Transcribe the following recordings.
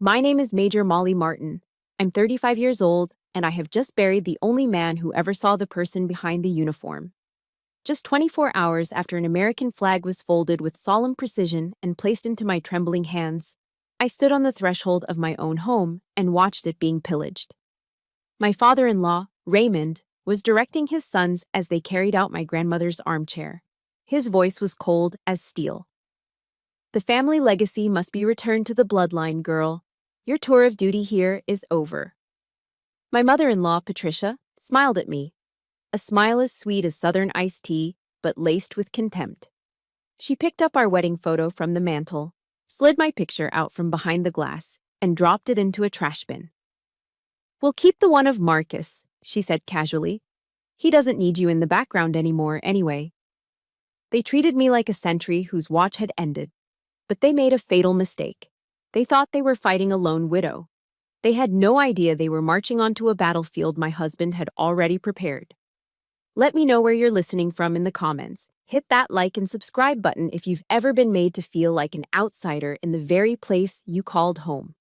My name is Major Molly Martin. I'm 35 years old, and I have just buried the only man who ever saw the person behind the uniform. Just 24 hours after an American flag was folded with solemn precision and placed into my trembling hands, I stood on the threshold of my own home and watched it being pillaged. My father-in-law, Raymond, was directing his sons as they carried out my grandmother's armchair. His voice was cold as steel. The family legacy must be returned to the bloodline, girl. Your tour of duty here is over. My mother-in-law, Patricia, smiled at me, a smile as sweet as Southern iced tea, but laced with contempt. She picked up our wedding photo from the mantel, slid my picture out from behind the glass, and dropped it into a trash bin. "We'll keep the one of Marcus," she said casually. "He doesn't need you in the background anymore anyway." They treated me like a sentry whose watch had ended. But they made a fatal mistake. They thought they were fighting a lone widow. They had no idea they were marching onto a battlefield my husband had already prepared. Let me know where you're listening from in the comments. Hit that like and subscribe button if you've ever been made to feel like an outsider in the very place you called home.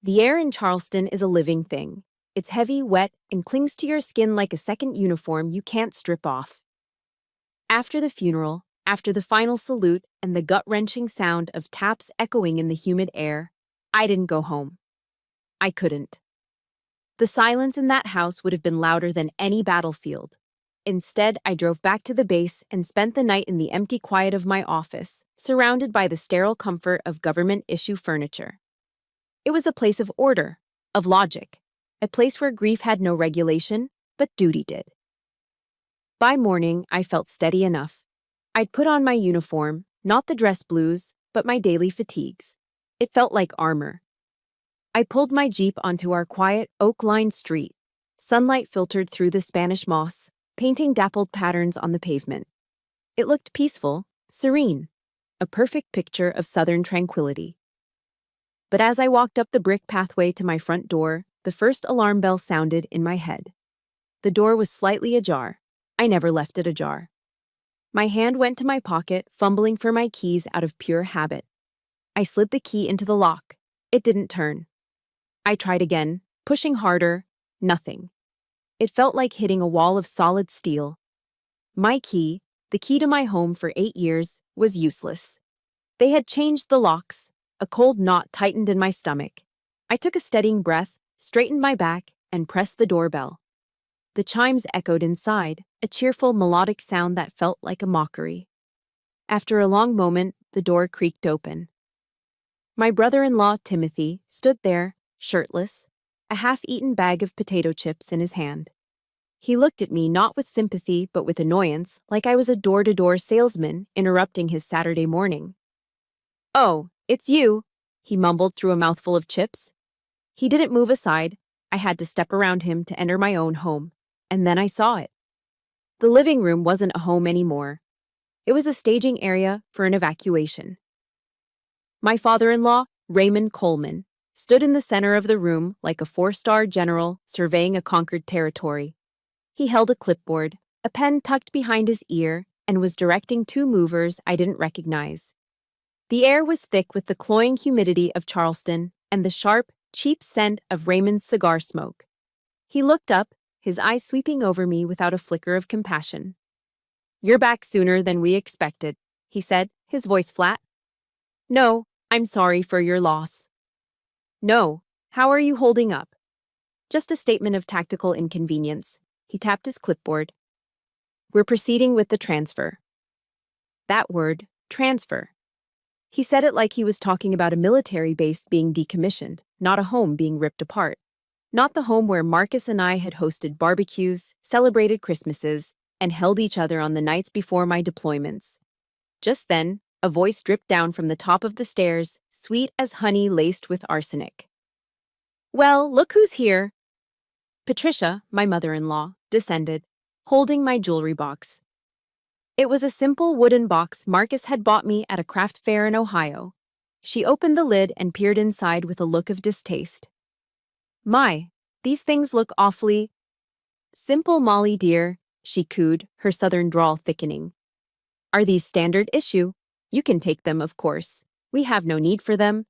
The air in Charleston is a living thing. It's heavy, wet, and clings to your skin like a second uniform you can't strip off. After the funeral, after the final salute and the gut-wrenching sound of taps echoing in the humid air, I didn't go home. I couldn't. The silence in that house would have been louder than any battlefield. Instead, I drove back to the base and spent the night in the empty quiet of my office, surrounded by the sterile comfort of government-issue furniture. It was a place of order, of logic, a place where grief had no regulation, but duty did. By morning, I felt steady enough. I'd put on my uniform, not the dress blues, but my daily fatigues. It felt like armor. I pulled my Jeep onto our quiet, oak-lined street. Sunlight filtered through the Spanish moss, painting dappled patterns on the pavement. It looked peaceful, serene, a perfect picture of southern tranquility. But as I walked up the brick pathway to my front door, the first alarm bell sounded in my head. The door was slightly ajar. I never left it ajar. My hand went to my pocket, fumbling for my keys out of pure habit. I slid the key into the lock. It didn't turn. I tried again, pushing harder. Nothing. It felt like hitting a wall of solid steel. My key, the key to my home for 8 years, was useless. They had changed the locks. A cold knot tightened in my stomach. I took a steadying breath, straightened my back, and pressed the doorbell. The chimes echoed inside, a cheerful, melodic sound that felt like a mockery. After a long moment, the door creaked open. My brother-in-law, Timothy, stood there, shirtless, a half-eaten bag of potato chips in his hand. He looked at me not with sympathy but with annoyance, like I was a door-to-door salesman interrupting his Saturday morning. "Oh, it's you," he mumbled through a mouthful of chips. He didn't move aside. I had to step around him to enter my own home. And then I saw it. The living room wasn't a home anymore. It was a staging area for an evacuation. My father-in-law, Raymond Coleman, stood in the center of the room like a 4-star general surveying a conquered territory. He held a clipboard, a pen tucked behind his ear, and was directing 2 movers I didn't recognize. The air was thick with the cloying humidity of Charleston and the sharp, cheap scent of Raymond's cigar smoke. He looked up, his eyes sweeping over me without a flicker of compassion. "You're back sooner than we expected," he said, his voice flat. "No, I'm sorry for your loss." "No, how are you holding up?" "Just a statement of tactical inconvenience." He tapped his clipboard. "We're proceeding with the transfer." That word, transfer. He said it like he was talking about a military base being decommissioned, not a home being ripped apart. Not the home where Marcus and I had hosted barbecues, celebrated Christmases, and held each other on the nights before my deployments. Just then, a voice dripped down from the top of the stairs, sweet as honey laced with arsenic. "Well, look who's here." Patricia, my mother-in-law, descended, holding my jewelry box. It was a simple wooden box Marcus had bought me at a craft fair in Ohio. She opened the lid and peered inside with a look of distaste. "My, these things look awfully simple, Molly dear," she cooed, her southern drawl thickening. "Are these standard issue? You can take them, of course. We have no need for them."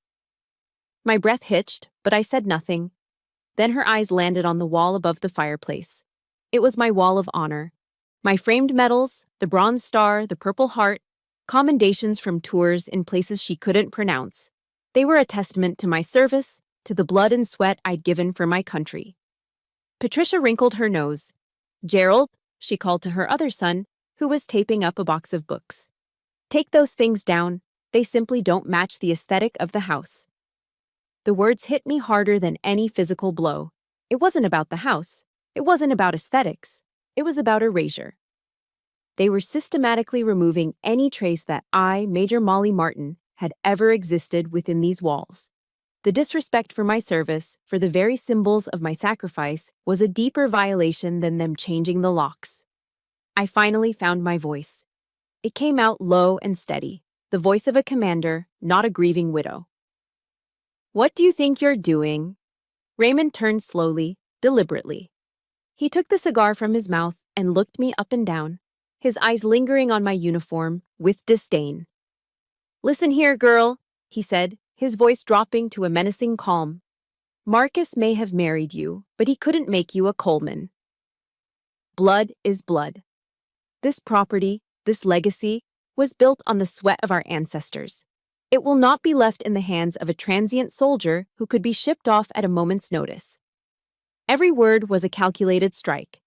My breath hitched, but I said nothing. Then her eyes landed on the wall above the fireplace. It was my wall of honor. My framed medals, the bronze star, the purple heart, commendations from tours in places she couldn't pronounce. They were a testament to my service, to the blood and sweat I'd given for my country. Patricia wrinkled her nose. "Gerald," she called to her other son, who was taping up a box of books. "Take those things down. They simply don't match the aesthetic of the house." The words hit me harder than any physical blow. It wasn't about the house. It wasn't about aesthetics. It was about erasure. They were systematically removing any trace that I, Major Molly Martin, had ever existed within these walls. The disrespect for my service, for the very symbols of my sacrifice, was a deeper violation than them changing the locks. I finally found my voice. It came out low and steady, the voice of a commander, not a grieving widow. "What do you think you're doing?" Raymond turned slowly, deliberately. He took the cigar from his mouth and looked me up and down, his eyes lingering on my uniform, with disdain. "Listen here, girl," he said, his voice dropping to a menacing calm. "Marcus may have married you, but he couldn't make you a Coleman. Blood is blood. This property, this legacy, was built on the sweat of our ancestors. It will not be left in the hands of a transient soldier who could be shipped off at a moment's notice." Every word was a calculated strike,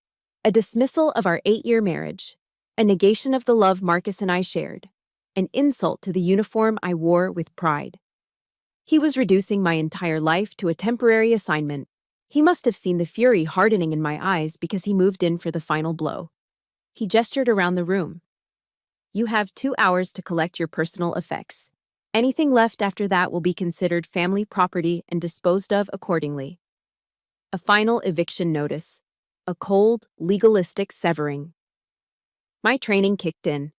a dismissal of our 8-year marriage, a negation of the love Marcus and I shared, an insult to the uniform I wore with pride. He was reducing my entire life to a temporary assignment. He must have seen the fury hardening in my eyes because he moved in for the final blow. He gestured around the room. "You have 2 hours to collect your personal effects. Anything left after that will be considered family property and disposed of accordingly." A final eviction notice. A cold, legalistic severing. My training kicked in.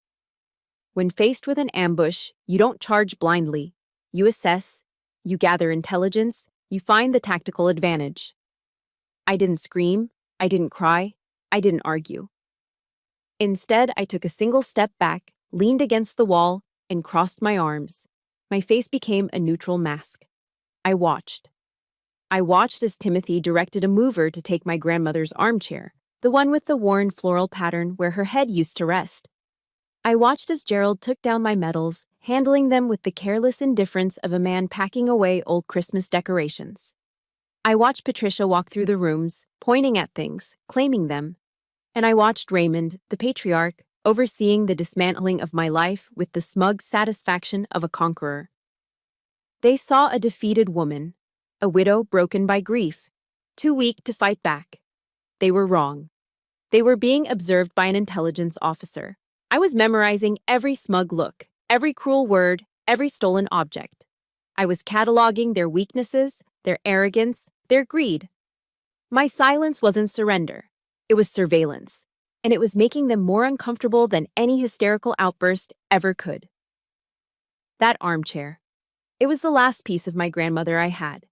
When faced with an ambush, you don't charge blindly. You assess, you gather intelligence, you find the tactical advantage. I didn't scream, I didn't cry, I didn't argue. Instead, I took a single step back, leaned against the wall, and crossed my arms. My face became a neutral mask. I watched. I watched as Timothy directed a mover to take my grandmother's armchair, the one with the worn floral pattern where her head used to rest. I watched as Gerald took down my medals, handling them with the careless indifference of a man packing away old Christmas decorations. I watched Patricia walk through the rooms, pointing at things, claiming them. And I watched Raymond, the patriarch, overseeing the dismantling of my life with the smug satisfaction of a conqueror. They saw a defeated woman, a widow broken by grief, too weak to fight back. They were wrong. They were being observed by an intelligence officer. I was memorizing every smug look, every cruel word, every stolen object. I was cataloging their weaknesses, their arrogance, their greed. My silence wasn't surrender. It was surveillance, and it was making them more uncomfortable than any hysterical outburst ever could. That armchair. It was the last piece of my grandmother I had.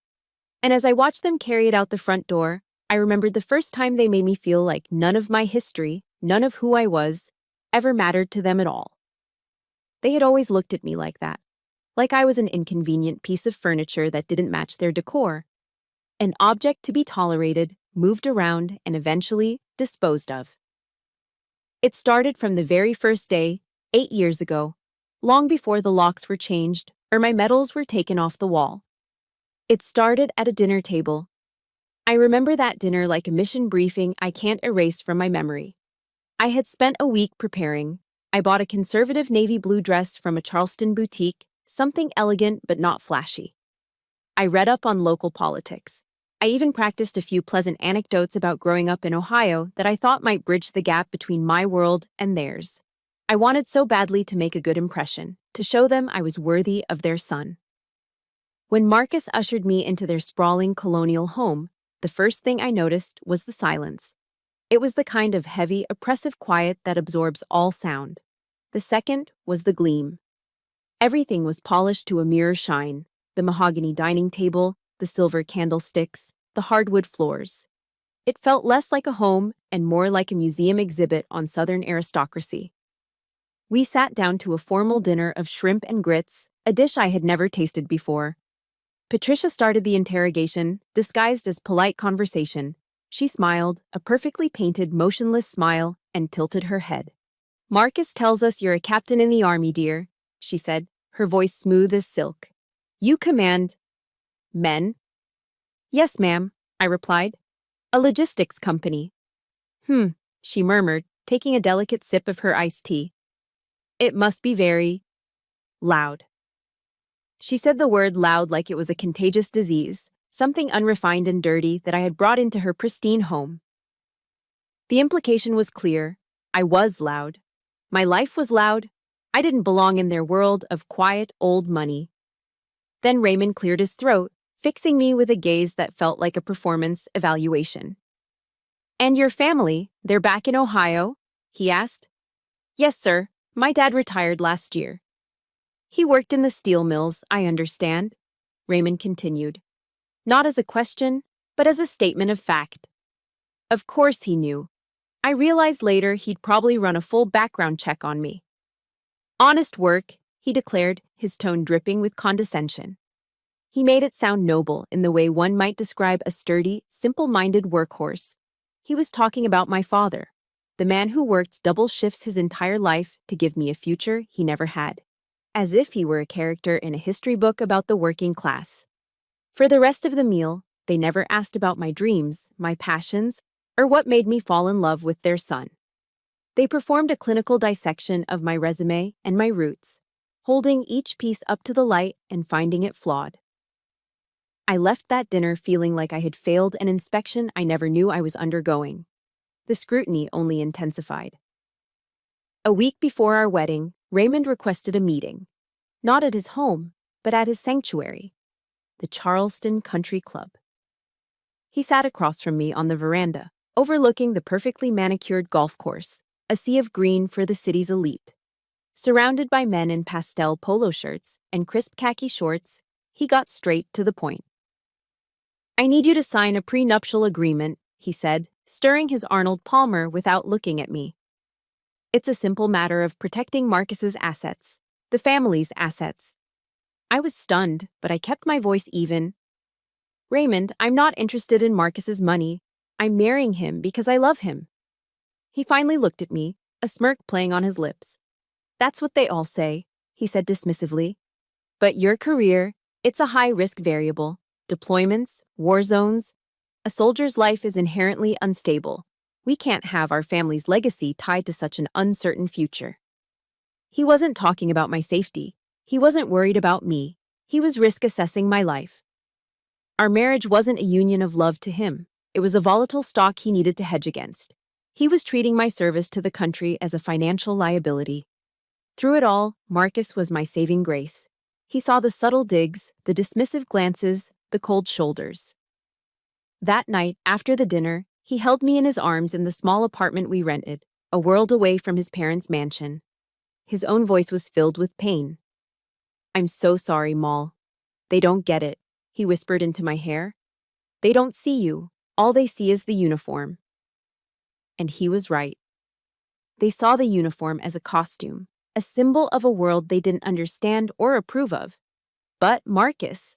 And as I watched them carry it out the front door, I remembered the first time they made me feel like none of my history, none of who I was, ever mattered to them at all. They had always looked at me like that, like I was an inconvenient piece of furniture that didn't match their decor, an object to be tolerated, moved around, and eventually disposed of. It started from the very first day, 8 years ago, long before the locks were changed or my medals were taken off the wall. It started at a dinner table. I remember that dinner like a mission briefing I can't erase from my memory. I had spent a week preparing. I bought a conservative navy blue dress from a Charleston boutique, something elegant but not flashy. I read up on local politics. I even practiced a few pleasant anecdotes about growing up in Ohio that I thought might bridge the gap between my world and theirs. I wanted so badly to make a good impression, to show them I was worthy of their son. When Marcus ushered me into their sprawling colonial home, the first thing I noticed was the silence. It was the kind of heavy, oppressive quiet that absorbs all sound. The second was the gleam. Everything was polished to a mirror shine: the mahogany dining table, the silver candlesticks, the hardwood floors. It felt less like a home and more like a museum exhibit on Southern aristocracy. We sat down to a formal dinner of shrimp and grits, a dish I had never tasted before. Patricia started the interrogation, disguised as polite conversation. She smiled, a perfectly painted, motionless smile, and tilted her head. "Marcus tells us you're a captain in the army, dear," she said, her voice smooth as silk. "You command men?" "Yes, ma'am," I replied. "A logistics company." She murmured, taking a delicate sip of her iced tea. "It must be very loud." She said the word loud like it was a contagious disease, something unrefined and dirty that I had brought into her pristine home. The implication was clear. I was loud. My life was loud. I didn't belong in their world of quiet, old money. Then Raymond cleared his throat, fixing me with a gaze that felt like a performance evaluation. "And your family, they're back in Ohio?" he asked. "Yes, sir. My dad retired last year." "He worked in the steel mills, I understand," Raymond continued. Not as a question, but as a statement of fact. Of course he knew. I realized later he'd probably run a full background check on me. "Honest work," he declared, his tone dripping with condescension. He made it sound noble in the way one might describe a sturdy, simple-minded workhorse. He was talking about my father, the man who worked double shifts his entire life to give me a future he never had. As if he were a character in a history book about the working class. For the rest of the meal, they never asked about my dreams, my passions, or what made me fall in love with their son. They performed a clinical dissection of my resume and my roots, holding each piece up to the light and finding it flawed. I left that dinner feeling like I had failed an inspection I never knew I was undergoing. The scrutiny only intensified. A week before our wedding, Raymond requested a meeting. Not at his home, but at his sanctuary, the Charleston Country Club. He sat across from me on the veranda, overlooking the perfectly manicured golf course, a sea of green for the city's elite. Surrounded by men in pastel polo shirts and crisp khaki shorts, he got straight to the point. "I need you to sign a prenuptial agreement," he said, stirring his Arnold Palmer without looking at me. "It's a simple matter of protecting Marcus's assets, the family's assets." I was stunned, but I kept my voice even. "Raymond, I'm not interested in Marcus's money. I'm marrying him because I love him." He finally looked at me, a smirk playing on his lips. "That's what they all say," he said dismissively. "But your career, it's a high-risk variable. Deployments, war zones. A soldier's life is inherently unstable. We can't have our family's legacy tied to such an uncertain future." He wasn't talking about my safety. He wasn't worried about me. He was risk-assessing my life. Our marriage wasn't a union of love to him. It was a volatile stock he needed to hedge against. He was treating my service to the country as a financial liability. Through it all, Marcus was my saving grace. He saw the subtle digs, the dismissive glances, the cold shoulders. That night, after the dinner, he held me in his arms in the small apartment we rented, a world away from his parents' mansion. His own voice was filled with pain. "I'm so sorry, Moll. They don't get it," he whispered into my hair. "They don't see you. All they see is the uniform." And he was right. They saw the uniform as a costume, a symbol of a world they didn't understand or approve of. But Marcus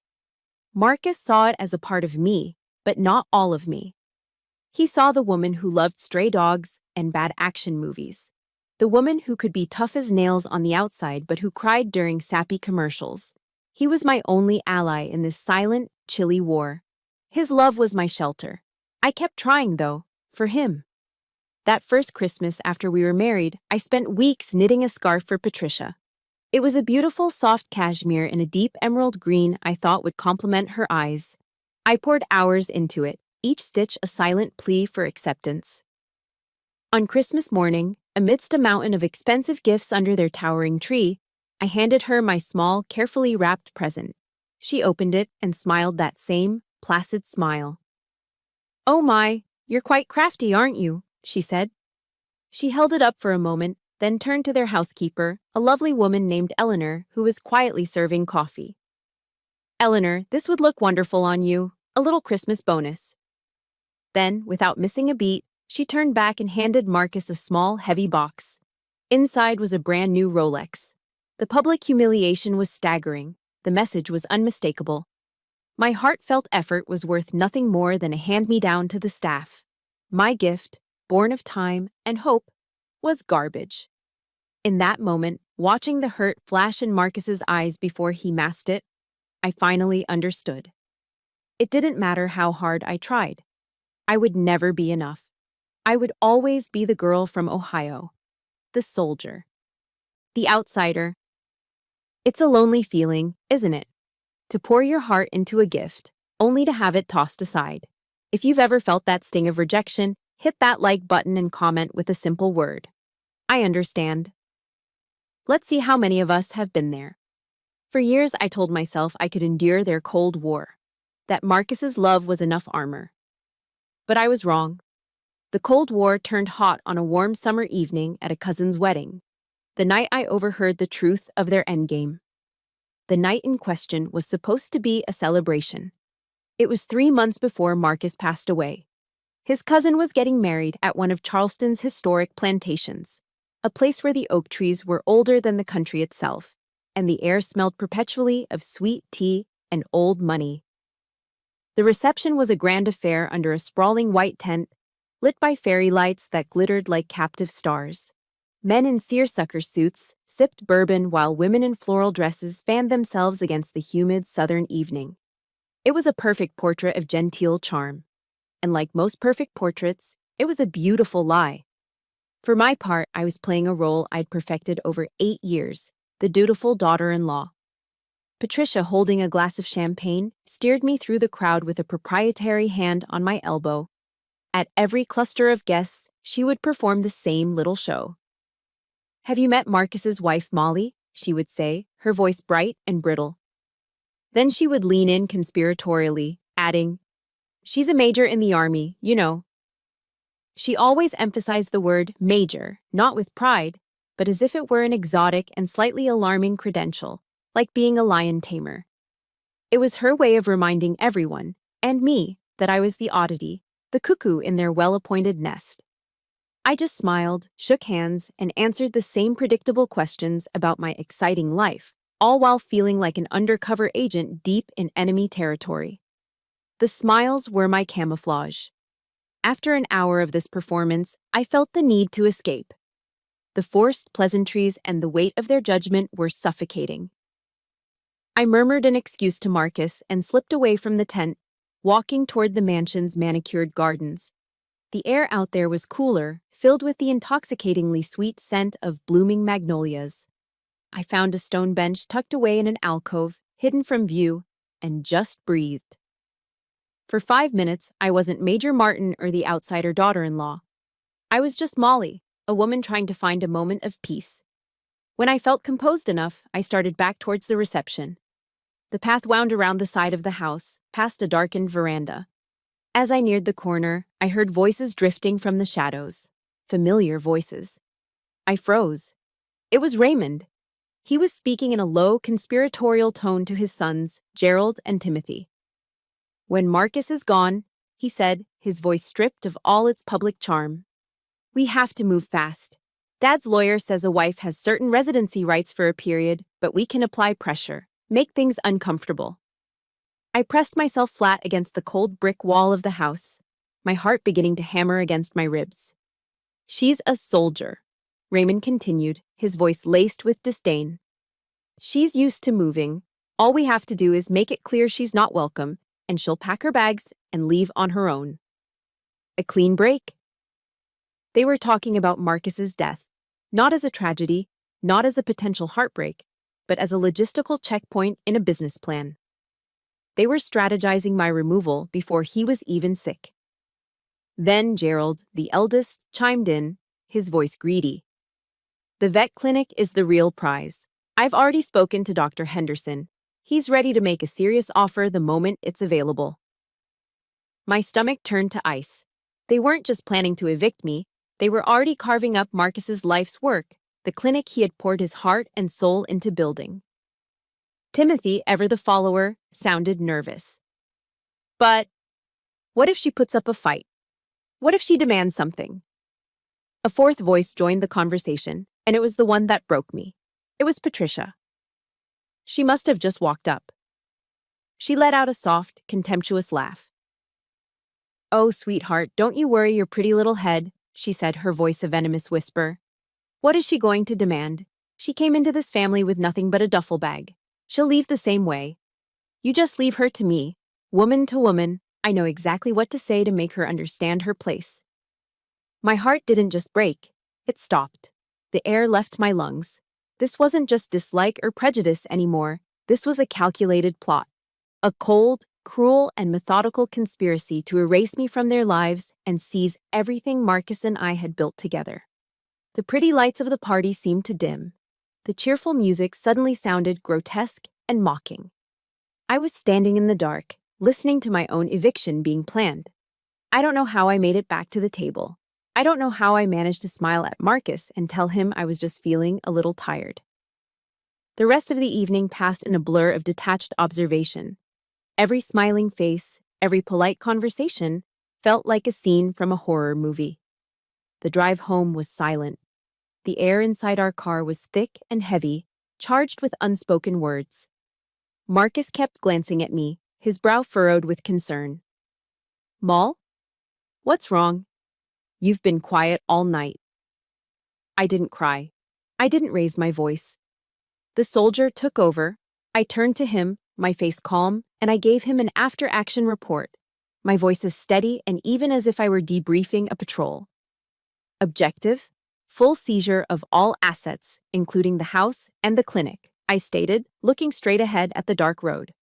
saw it as a part of me, but not all of me. He saw the woman who loved stray dogs and bad action movies. The woman who could be tough as nails on the outside but who cried during sappy commercials. He was my only ally in this silent, chilly war. His love was my shelter. I kept trying, though, for him. That first Christmas after we were married, I spent weeks knitting a scarf for Patricia. It was a beautiful, soft cashmere in a deep emerald green I thought would complement her eyes. I poured hours into it, each stitch a silent plea for acceptance. On Christmas morning, amidst a mountain of expensive gifts under their towering tree, I handed her my small, carefully wrapped present. She opened it and smiled that same, placid smile. "Oh my, you're quite crafty, aren't you?" she said. She held it up for a moment, then turned to their housekeeper, a lovely woman named Eleanor, who was quietly serving coffee. "Eleanor, this would look wonderful on you, a little Christmas bonus." Then, without missing a beat, she turned back and handed Marcus a small, heavy box. Inside was a brand new Rolex. The public humiliation was staggering. The message was unmistakable. My heartfelt effort was worth nothing more than a hand-me-down to the staff. My gift, born of time and hope, was garbage. In that moment, watching the hurt flash in Marcus's eyes before he masked it, I finally understood. It didn't matter how hard I tried. I would never be enough. I would always be the girl from Ohio, the soldier, the outsider. It's a lonely feeling, isn't it? To pour your heart into a gift, only to have it tossed aside. If you've ever felt that sting of rejection, hit that like button and comment with a simple word. I understand. Let's see how many of us have been there. For years, I told myself I could endure their Cold War, that Marcus's love was enough armor. But I was wrong. The Cold War turned hot on a warm summer evening at a cousin's wedding, the night I overheard the truth of their endgame. The night in question was supposed to be a celebration. It was 3 months before Marcus passed away. His cousin was getting married at one of Charleston's historic plantations, a place where the oak trees were older than the country itself, and the air smelled perpetually of sweet tea and old money. The reception was a grand affair under a sprawling white tent, lit by fairy lights that glittered like captive stars. Men in seersucker suits sipped bourbon while women in floral dresses fanned themselves against the humid southern evening. It was a perfect portrait of genteel charm. And like most perfect portraits, it was a beautiful lie. For my part, I was playing a role I'd perfected over 8 years, the dutiful daughter-in-law. Patricia, holding a glass of champagne, steered me through the crowd with a proprietary hand on my elbow. At every cluster of guests, she would perform the same little show. "Have you met Marcus's wife, Molly?" she would say, her voice bright and brittle. Then she would lean in conspiratorially, adding, "She's a major in the army, you know." She always emphasized the word major, not with pride, but as if it were an exotic and slightly alarming credential, like being a lion tamer. It was her way of reminding everyone, and me, that I was the oddity, the cuckoo in their well-appointed nest. I just smiled, shook hands, and answered the same predictable questions about my exciting life, all while feeling like an undercover agent deep in enemy territory. The smiles were my camouflage. After an hour of this performance, I felt the need to escape. The forced pleasantries and the weight of their judgment were suffocating. I murmured an excuse to Marcus and slipped away from the tent, walking toward the mansion's manicured gardens. The air out there was cooler, filled with the intoxicatingly sweet scent of blooming magnolias. I found a stone bench tucked away in an alcove, hidden from view, and just breathed. For 5 minutes, I wasn't Major Martin or the outsider daughter-in-law. I was just Molly, a woman trying to find a moment of peace. When I felt composed enough, I started back towards the reception. The path wound around the side of the house, past a darkened veranda. As I neared the corner, I heard voices drifting from the shadows. Familiar voices. I froze. It was Raymond. He was speaking in a low, conspiratorial tone to his sons, Gerald and Timothy. "When Marcus is gone," he said, his voice stripped of all its public charm, "we have to move fast. Dad's lawyer says a wife has certain residency rights for a period, but we can apply pressure, make things uncomfortable." I pressed myself flat against the cold brick wall of the house, my heart beginning to hammer against my ribs. "She's a soldier," Raymond continued, his voice laced with disdain. "She's used to moving. All we have to do is make it clear she's not welcome, and she'll pack her bags and leave on her own." A clean break. They were talking about Marcus's death, not as a tragedy, not as a potential heartbreak, but as a logistical checkpoint in a business plan. They were strategizing my removal before he was even sick. Then Gerald, the eldest, chimed in, his voice greedy. "The vet clinic is the real prize. I've already spoken to Dr. Henderson. He's ready to make a serious offer the moment it's available." My stomach turned to ice. They weren't just planning to evict me, they were already carving up Marcus's life's work, the clinic he had poured his heart and soul into building. Timothy, ever the follower, sounded nervous. "But what if she puts up a fight? What if she demands something?" A fourth voice joined the conversation, and it was the one that broke me. It was Patricia. She must have just walked up. She let out a soft, contemptuous laugh. "Oh, sweetheart, don't you worry your pretty little head," she said, her voice a venomous whisper. "What is she going to demand? She came into this family with nothing but a duffel bag. She'll leave the same way. You just leave her to me. Woman to woman, I know exactly what to say to make her understand her place." My heart didn't just break, it stopped. The air left my lungs. This wasn't just dislike or prejudice anymore. This was a calculated plot. A cold, cruel, and methodical conspiracy to erase me from their lives and seize everything Marcus and I had built together. The pretty lights of the party seemed to dim. The cheerful music suddenly sounded grotesque and mocking. I was standing in the dark, listening to my own eviction being planned. I don't know how I made it back to the table. I don't know how I managed to smile at Marcus and tell him I was just feeling a little tired. The rest of the evening passed in a blur of detached observation. Every smiling face, every polite conversation felt like a scene from a horror movie. The drive home was silent. The air inside our car was thick and heavy, charged with unspoken words. Marcus kept glancing at me, his brow furrowed with concern. "Moll? What's wrong? You've been quiet all night." I didn't cry. I didn't raise my voice. The soldier took over. I turned to him, my face calm, and I gave him an after-action report, my voice as steady and even as if I were debriefing a patrol. Objective: full seizure of all assets, including the house and the clinic, I stated, looking straight ahead at the dark road.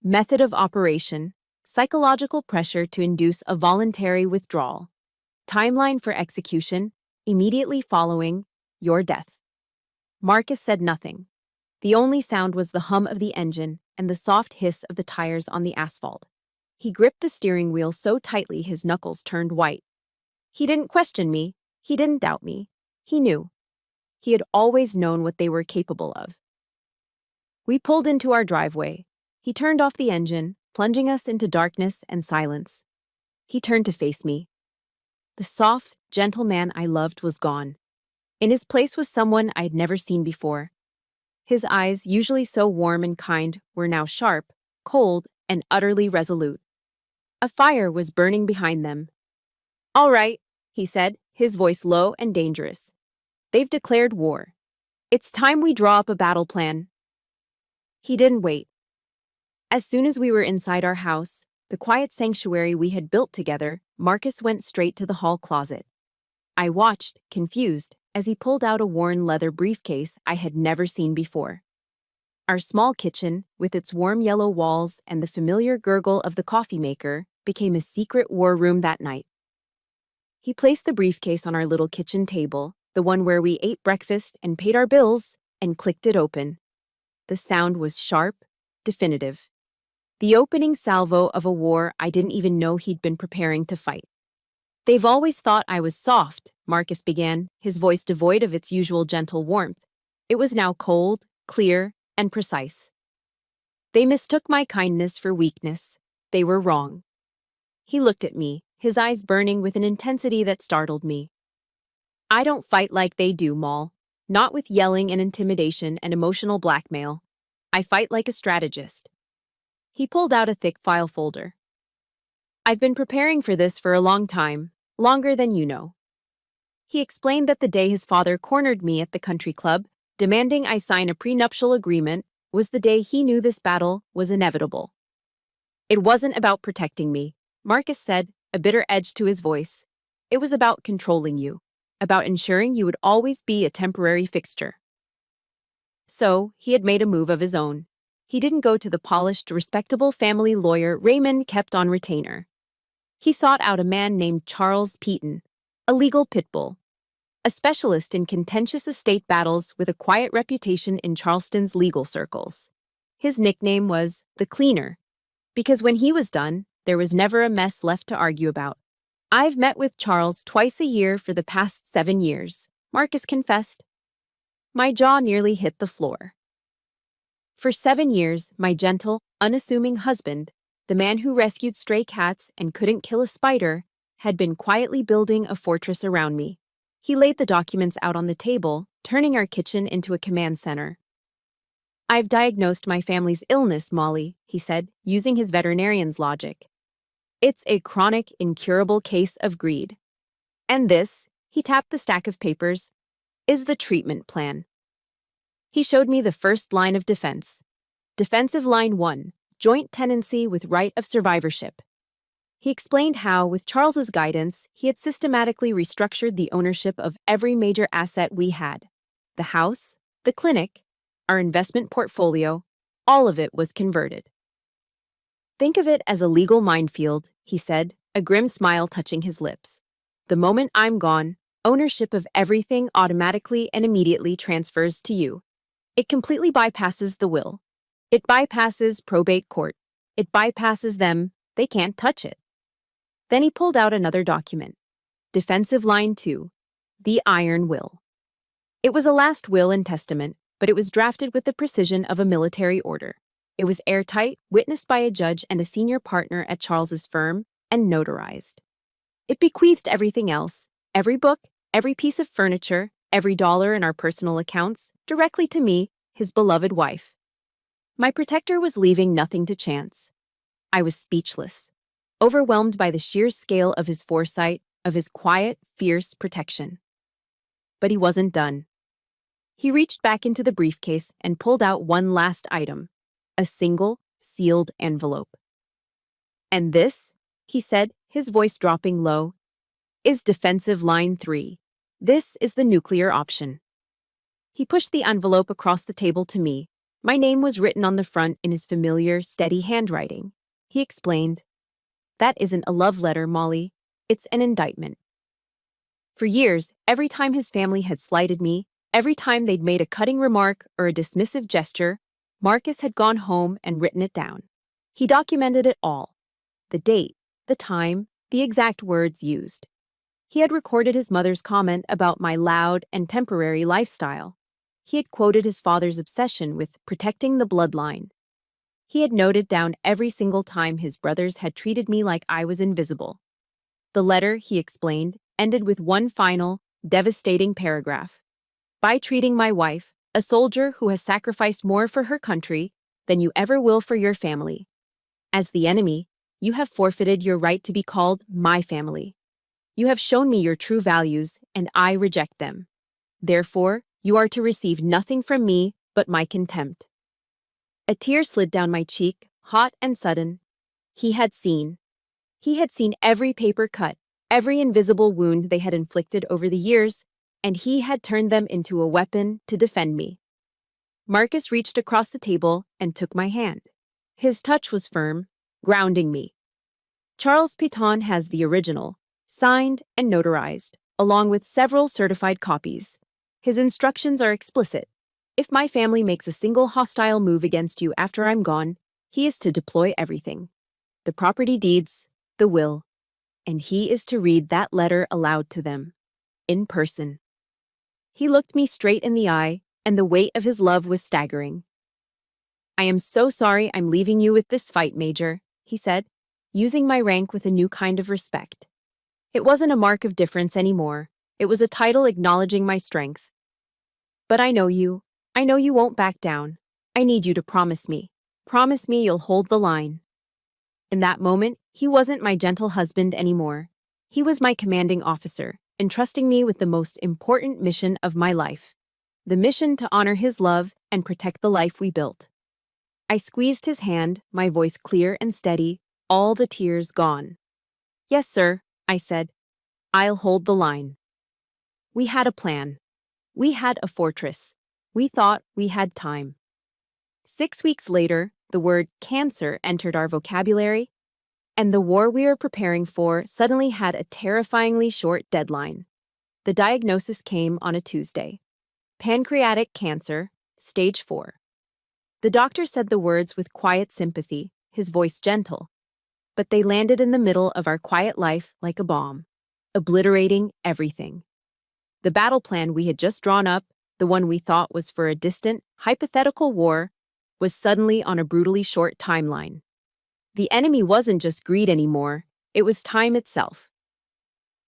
Method of operation: psychological pressure to induce a voluntary withdrawal. Timeline for execution: immediately following your death. Marcus said nothing. The only sound was the hum of the engine and the soft hiss of the tires on the asphalt. He gripped the steering wheel so tightly his knuckles turned white. He didn't question me. He didn't doubt me. He knew. He had always known what they were capable of. We pulled into our driveway. He turned off the engine, plunging us into darkness and silence. He turned to face me. The soft, gentle man I loved was gone. In his place was someone I had never seen before. His eyes, usually so warm and kind, were now sharp, cold, and utterly resolute. A fire was burning behind them. "All right," he said, his voice low and dangerous. "They've declared war. It's time we draw up a battle plan." He didn't wait. As soon as we were inside our house, the quiet sanctuary we had built together, Marcus went straight to the hall closet. I watched, confused, as he pulled out a worn leather briefcase I had never seen before. Our small kitchen, with its warm yellow walls and the familiar gurgle of the coffee maker, became a secret war room that night. He placed the briefcase on our little kitchen table, the one where we ate breakfast and paid our bills, and clicked it open. The sound was sharp, definitive. The opening salvo of a war I didn't even know he'd been preparing to fight. "They've always thought I was soft," Marcus began, his voice devoid of its usual gentle warmth. It was now cold, clear, and precise. "They mistook my kindness for weakness. They were wrong." He looked at me, his eyes burning with an intensity that startled me. "I don't fight like they do, Moll. Not with yelling and intimidation and emotional blackmail. I fight like a strategist." He pulled out a thick file folder. "I've been preparing for this for a long time, longer than you know." He explained that the day his father cornered me at the country club, demanding I sign a prenuptial agreement, was the day he knew this battle was inevitable. "It wasn't about protecting me," Marcus said, a bitter edge to his voice. "It was about controlling you, about ensuring you would always be a temporary fixture." So, he had made a move of his own. He didn't go to the polished, respectable family lawyer Raymond kept on retainer. He sought out a man named Charles Peaton, a legal pit bull, a specialist in contentious estate battles with a quiet reputation in Charleston's legal circles. His nickname was the Cleaner, because when he was done, there was never a mess left to argue about. "I've met with Charles twice a year for the past 7 years," Marcus confessed. My jaw nearly hit the floor. For 7 years, my gentle, unassuming husband, the man who rescued stray cats and couldn't kill a spider, had been quietly building a fortress around me. He laid the documents out on the table, turning our kitchen into a command center. I've diagnosed my family's illness, Molly, he said, using his veterinarian's logic. It's a chronic, incurable case of greed. And this, he tapped the stack of papers, is the treatment plan. He showed me the first line of defense. Defensive line 1, joint tenancy with right of survivorship. He explained how, with Charles's guidance, he had systematically restructured the ownership of every major asset we had. The house, the clinic, our investment portfolio, all of it was converted. Think of it as a legal minefield, he said, a grim smile touching his lips. The moment I'm gone, ownership of everything automatically and immediately transfers to you. It completely bypasses the will. It bypasses probate court. It bypasses them. They can't touch it. Then he pulled out another document. Defensive line 2, the Iron Will. It was a last will and testament, but it was drafted with the precision of a military order. It was airtight, witnessed by a judge and a senior partner at Charles's firm, and notarized. It bequeathed everything else, every book, every piece of furniture, every dollar in our personal accounts, directly to me, his beloved wife. My protector was leaving nothing to chance. I was speechless, overwhelmed by the sheer scale of his foresight, of his quiet, fierce protection. But he wasn't done. He reached back into the briefcase and pulled out one last item, a single, sealed envelope. And this, he said, his voice dropping low, is defensive line 3. This is the nuclear option. He pushed the envelope across the table to me. My name was written on the front in his familiar, steady handwriting. He explained, "That isn't a love letter, Molly. It's an indictment." For years, every time his family had slighted me, every time they'd made a cutting remark or a dismissive gesture, Marcus had gone home and written it down. He documented it all. The date, the time, the exact words used. He had recorded his mother's comment about my loud and temporary lifestyle. He had quoted his father's obsession with protecting the bloodline. He had noted down every single time his brothers had treated me like I was invisible. The letter, he explained, ended with one final, devastating paragraph. By treating my wife, a soldier who has sacrificed more for her country than you ever will for your family, as the enemy, you have forfeited your right to be called my family. You have shown me your true values, and I reject them. Therefore, you are to receive nothing from me but my contempt. A tear slid down my cheek, hot and sudden. He had seen. He had seen every paper cut, every invisible wound they had inflicted over the years, and he had turned them into a weapon to defend me. Marcus reached across the table and took my hand. His touch was firm, grounding me. Charles Piton has the original, signed and notarized, along with several certified copies. His instructions are explicit. If my family makes a single hostile move against you after I'm gone, he is to deploy everything. The property deeds, the will, and he is to read that letter aloud to them, in person. He looked me straight in the eye, and the weight of his love was staggering. "I am so sorry I'm leaving you with this fight, Major," he said, using my rank with a new kind of respect. It wasn't a mark of difference anymore. It was a title acknowledging my strength. "But I know you. I know you won't back down. I need you to promise me. Promise me you'll hold the line." In that moment, he wasn't my gentle husband anymore. He was my commanding officer, entrusting me with the most important mission of my life. The mission to honor his love and protect the life we built. I squeezed his hand, my voice clear and steady, all the tears gone. "Yes, sir," I said. "I'll hold the line." We had a plan. We had a fortress. We thought we had time. 6 weeks later, the word cancer entered our vocabulary, and the war we were preparing for suddenly had a terrifyingly short deadline. The diagnosis came on a Tuesday. Pancreatic cancer, stage 4. The doctor said the words with quiet sympathy, his voice gentle, but they landed in the middle of our quiet life like a bomb, obliterating everything. The battle plan we had just drawn up, the one we thought was for a distant, hypothetical war, was suddenly on a brutally short timeline. The enemy wasn't just greed anymore, it was time itself.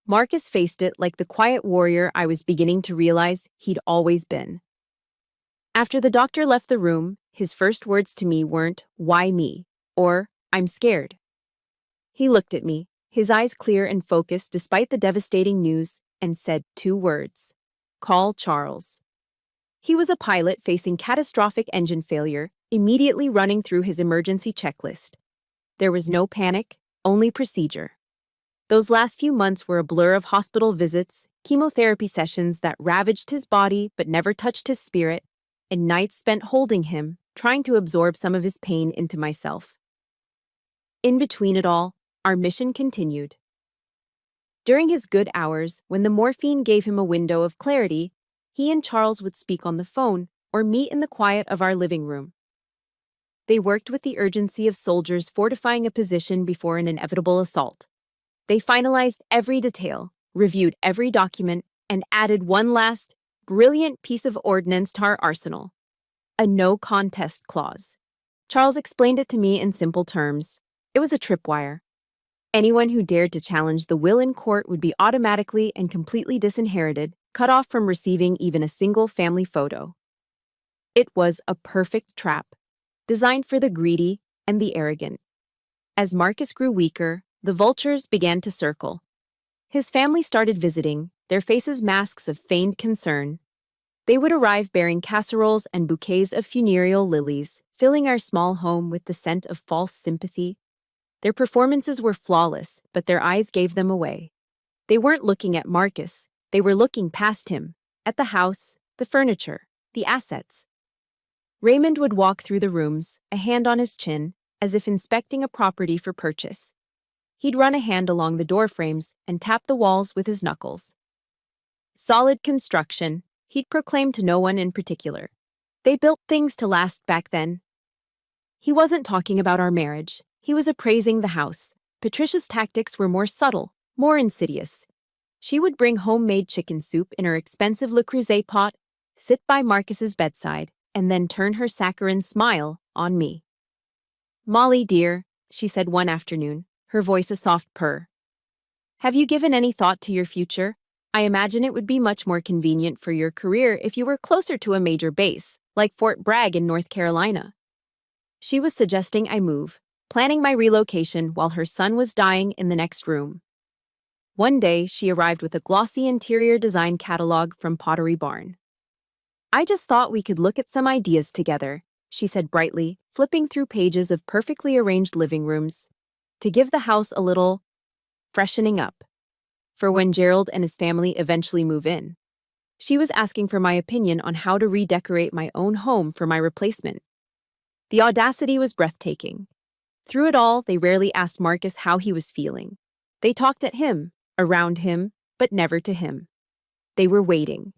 Marcus faced it like the quiet warrior I was beginning to realize he'd always been. After the doctor left the room, his first words to me weren't, "Why me?" or "I'm scared." He looked at me, his eyes clear and focused despite the devastating news, and said two words: "Call Charles." He was a pilot facing catastrophic engine failure, immediately running through his emergency checklist. There was no panic, only procedure. Those last few months were a blur of hospital visits, chemotherapy sessions that ravaged his body but never touched his spirit, and nights spent holding him, trying to absorb some of his pain into myself. In between it all, our mission continued. During his good hours, when the morphine gave him a window of clarity, he and Charles would speak on the phone or meet in the quiet of our living room. They worked with the urgency of soldiers fortifying a position before an inevitable assault. They finalized every detail, reviewed every document, and added one last, brilliant piece of ordnance to our arsenal: a no-contest clause. Charles explained it to me in simple terms. It was a tripwire. Anyone who dared to challenge the will in court would be automatically and completely disinherited, cut off from receiving even a single family photo. It was a perfect trap, designed for the greedy and the arrogant. As Marcus grew weaker, the vultures began to circle. His family started visiting, their faces masks of feigned concern. They would arrive bearing casseroles and bouquets of funereal lilies, filling our small home with the scent of false sympathy. Their performances were flawless, but their eyes gave them away. They weren't looking at Marcus, they were looking past him, at the house, the furniture, the assets. Raymond would walk through the rooms, a hand on his chin, as if inspecting a property for purchase. He'd run a hand along the door frames and tap the walls with his knuckles. Solid construction, he'd proclaim to no one in particular. They built things to last back then. He wasn't talking about our marriage. He was appraising the house. Patricia's tactics were more subtle, more insidious. She would bring homemade chicken soup in her expensive Le Creuset pot, sit by Marcus's bedside, and then turn her saccharine smile on me. "Molly, dear," she said one afternoon, her voice a soft purr. "Have you given any thought to your future? I imagine it would be much more convenient for your career if you were closer to a major base, like Fort Bragg in North Carolina." She was suggesting I move, planning my relocation while her son was dying in the next room. One day, she arrived with a glossy interior design catalog from Pottery Barn. "I just thought we could look at some ideas together," she said brightly, flipping through pages of perfectly arranged living rooms, "to give the house a little freshening up for when Gerald and his family eventually move in." She was asking for my opinion on how to redecorate my own home for my replacement. The audacity was breathtaking. Through it all, they rarely asked Marcus how he was feeling. They talked at him, around him, but never to him. They were waiting.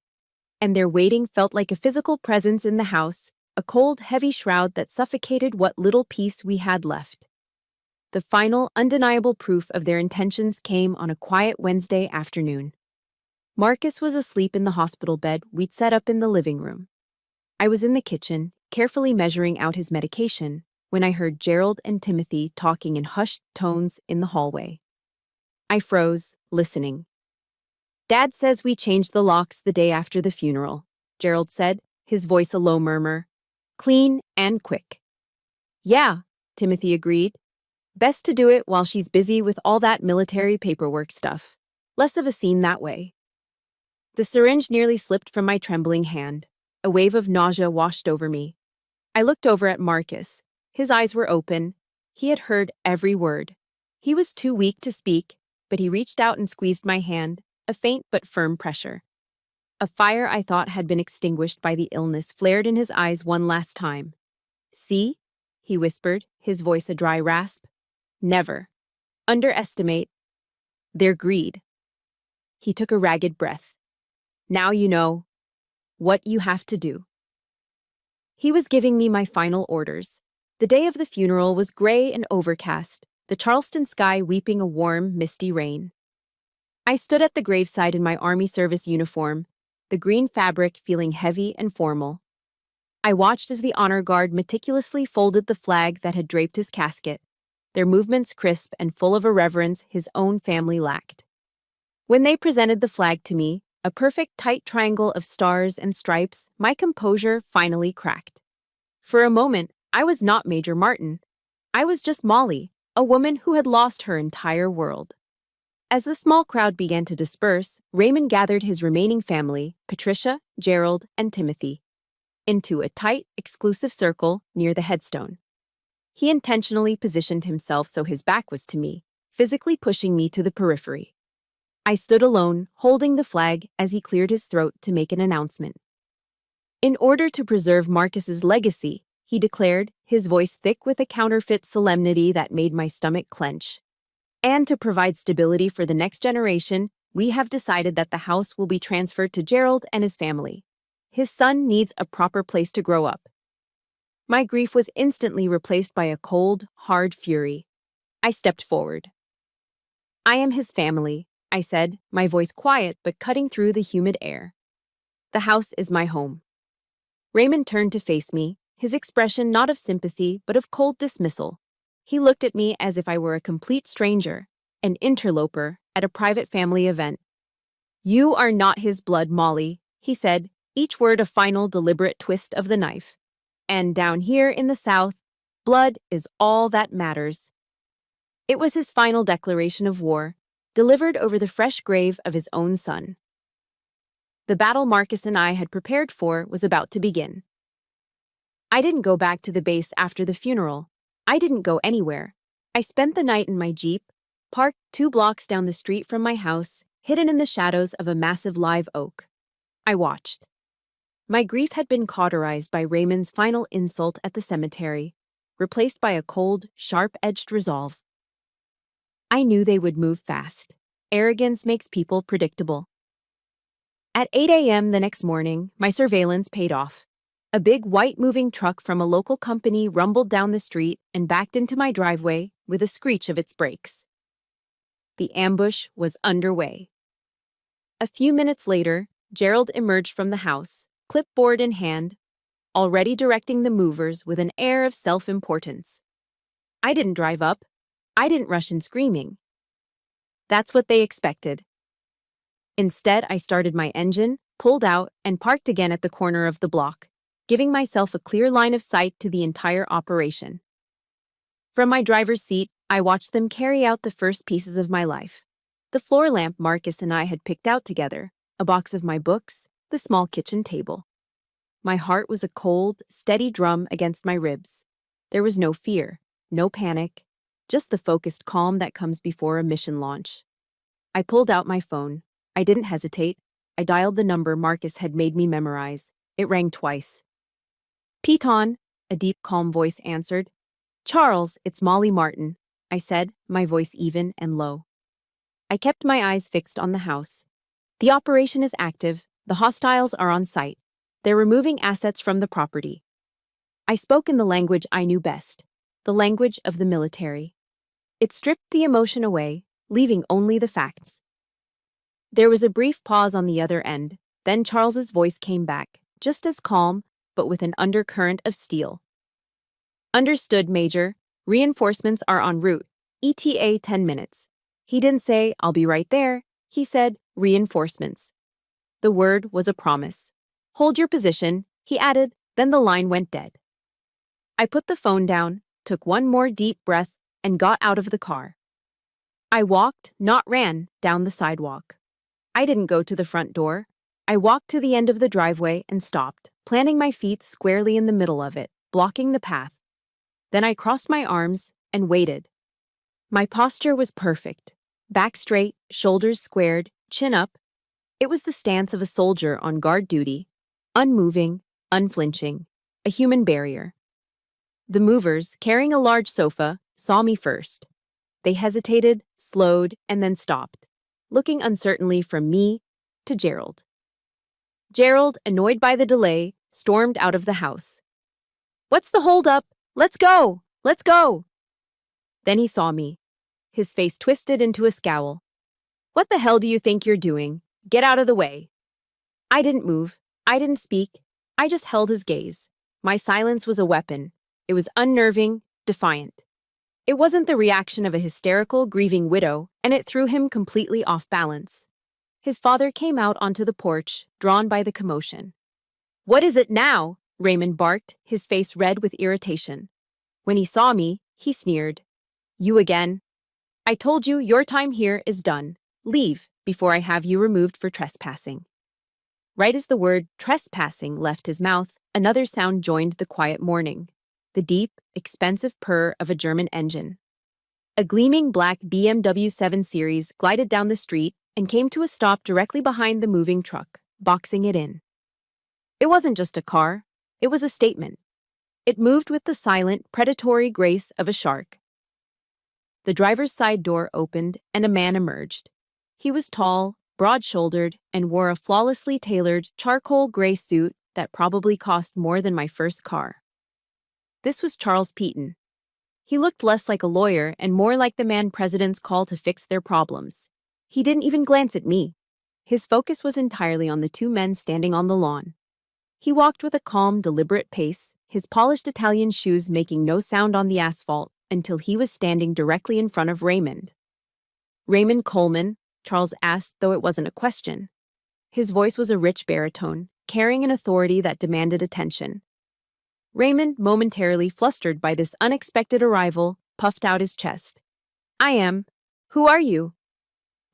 And their waiting felt like a physical presence in the house, a cold, heavy shroud that suffocated what little peace we had left. The final, undeniable proof of their intentions came on a quiet Wednesday afternoon. Marcus was asleep in the hospital bed we'd set up in the living room. I was in the kitchen, carefully measuring out his medication, when I heard Gerald and Timothy talking in hushed tones in the hallway. I froze, listening. "Dad says we changed the locks the day after the funeral," Gerald said, his voice a low murmur. "Clean and quick." "Yeah," Timothy agreed. "Best to do it while she's busy with all that military paperwork stuff. Less of a scene that way." The syringe nearly slipped from my trembling hand. A wave of nausea washed over me. I looked over at Marcus. His eyes were open. He had heard every word. He was too weak to speak, but he reached out and squeezed my hand, a faint but firm pressure. A fire I thought had been extinguished by the illness flared in his eyes one last time. "See?" he whispered, his voice a dry rasp. "Never underestimate their greed." He took a ragged breath. "Now you know what you have to do." He was giving me my final orders. The day of the funeral was gray and overcast, the Charleston sky weeping a warm, misty rain. I stood at the graveside in my Army service uniform, the green fabric feeling heavy and formal. I watched as the honor guard meticulously folded the flag that had draped his casket, their movements crisp and full of a reverence his own family lacked. When they presented the flag to me, a perfect tight triangle of stars and stripes, my composure finally cracked. For a moment, I was not Major Martin. I was just Molly, a woman who had lost her entire world. As the small crowd began to disperse, Raymond gathered his remaining family, Patricia, Gerald, and Timothy, into a tight, exclusive circle near the headstone. He intentionally positioned himself so his back was to me, physically pushing me to the periphery. I stood alone, holding the flag as he cleared his throat to make an announcement. In order to preserve Marcus's legacy, he declared, his voice thick with a counterfeit solemnity that made my stomach clench. And to provide stability for the next generation, we have decided that the house will be transferred to Gerald and his family. His son needs a proper place to grow up. My grief was instantly replaced by a cold, hard fury. I stepped forward. I am his family, I said, my voice quiet but cutting through the humid air. The house is my home. Raymond turned to face me, his expression not of sympathy but of cold dismissal. He looked at me as if I were a complete stranger, an interloper at a private family event. You are not his blood, Molly, he said, each word a final deliberate twist of the knife. And down here in the South, blood is all that matters. It was his final declaration of war, delivered over the fresh grave of his own son. The battle Marcus and I had prepared for was about to begin. I didn't go back to the base after the funeral. I didn't go anywhere. I spent the night in my Jeep, parked 2 blocks down the street from my house, hidden in the shadows of a massive live oak. I watched. My grief had been cauterized by Raymond's final insult at the cemetery, replaced by a cold, sharp-edged resolve. I knew they would move fast. Arrogance makes people predictable. At 8 a.m. the next morning, my surveillance paid off. A big white moving truck from a local company rumbled down the street and backed into my driveway with a screech of its brakes. The ambush was underway. A few minutes later, Gerald emerged from the house, clipboard in hand, already directing the movers with an air of self-importance. I didn't drive up. I didn't rush in screaming. That's what they expected. Instead, I started my engine, pulled out, and parked again at the corner of the block, giving myself a clear line of sight to the entire operation. From my driver's seat, I watched them carry out the first pieces of my life. The floor lamp Marcus and I had picked out together, a box of my books, the small kitchen table. My heart was a cold, steady drum against my ribs. There was no fear, no panic, just the focused calm that comes before a mission launch. I pulled out my phone. I didn't hesitate. I dialed the number Marcus had made me memorize. It rang twice. Piton, a deep, calm voice answered. Charles, it's Molly Martin, I said, my voice even and low. I kept my eyes fixed on the house. The operation is active. The hostiles are on site. They're removing assets from the property. I spoke in the language I knew best, the language of the military. It stripped the emotion away, leaving only the facts. There was a brief pause on the other end, then Charles's voice came back, just as calm, but with an undercurrent of steel. Understood, Major. Reinforcements are en route. ETA 10 minutes. He didn't say, I'll be right there. He said, reinforcements. The word was a promise. Hold your position, he added, then the line went dead. I put the phone down, took one more deep breath, and got out of the car. I walked, not ran, down the sidewalk. I didn't go to the front door. I walked to the end of the driveway and stopped, planting my feet squarely in the middle of it, blocking the path. Then I crossed my arms and waited. My posture was perfect. Back straight, shoulders squared, chin up. It was the stance of a soldier on guard duty, unmoving, unflinching, a human barrier. The movers, carrying a large sofa, saw me first. They hesitated, slowed, and then stopped, looking uncertainly from me to Gerald. Gerald, annoyed by the delay, stormed out of the house. What's the holdup? Let's go! Let's go! Then he saw me. His face twisted into a scowl. What the hell do you think you're doing? Get out of the way. I didn't move. I didn't speak. I just held his gaze. My silence was a weapon. It was unnerving, defiant. It wasn't the reaction of a hysterical, grieving widow, and it threw him completely off balance. His father came out onto the porch, drawn by the commotion. What is it now? Raymond barked, his face red with irritation. When he saw me, he sneered. You again? I told you your time here is done. Leave before I have you removed for trespassing. Right as the word trespassing left his mouth, another sound joined the quiet morning. The deep, expensive purr of a German engine. A gleaming black BMW 7 Series glided down the street and came to a stop directly behind the moving truck, boxing it in. It wasn't just a car, it was a statement. It moved with the silent, predatory grace of a shark. The driver's side door opened and a man emerged. He was tall, broad-shouldered, and wore a flawlessly tailored charcoal gray suit that probably cost more than my first car. This was Charles Peaton. He looked less like a lawyer and more like the man presidents call to fix their problems. He didn't even glance at me. His focus was entirely on the two men standing on the lawn. He walked with a calm, deliberate pace, his polished Italian shoes making no sound on the asphalt until he was standing directly in front of Raymond. Raymond Coleman, Charles asked, though it wasn't a question. His voice was a rich baritone, carrying an authority that demanded attention. Raymond, momentarily flustered by this unexpected arrival, puffed out his chest. I am. Who are you?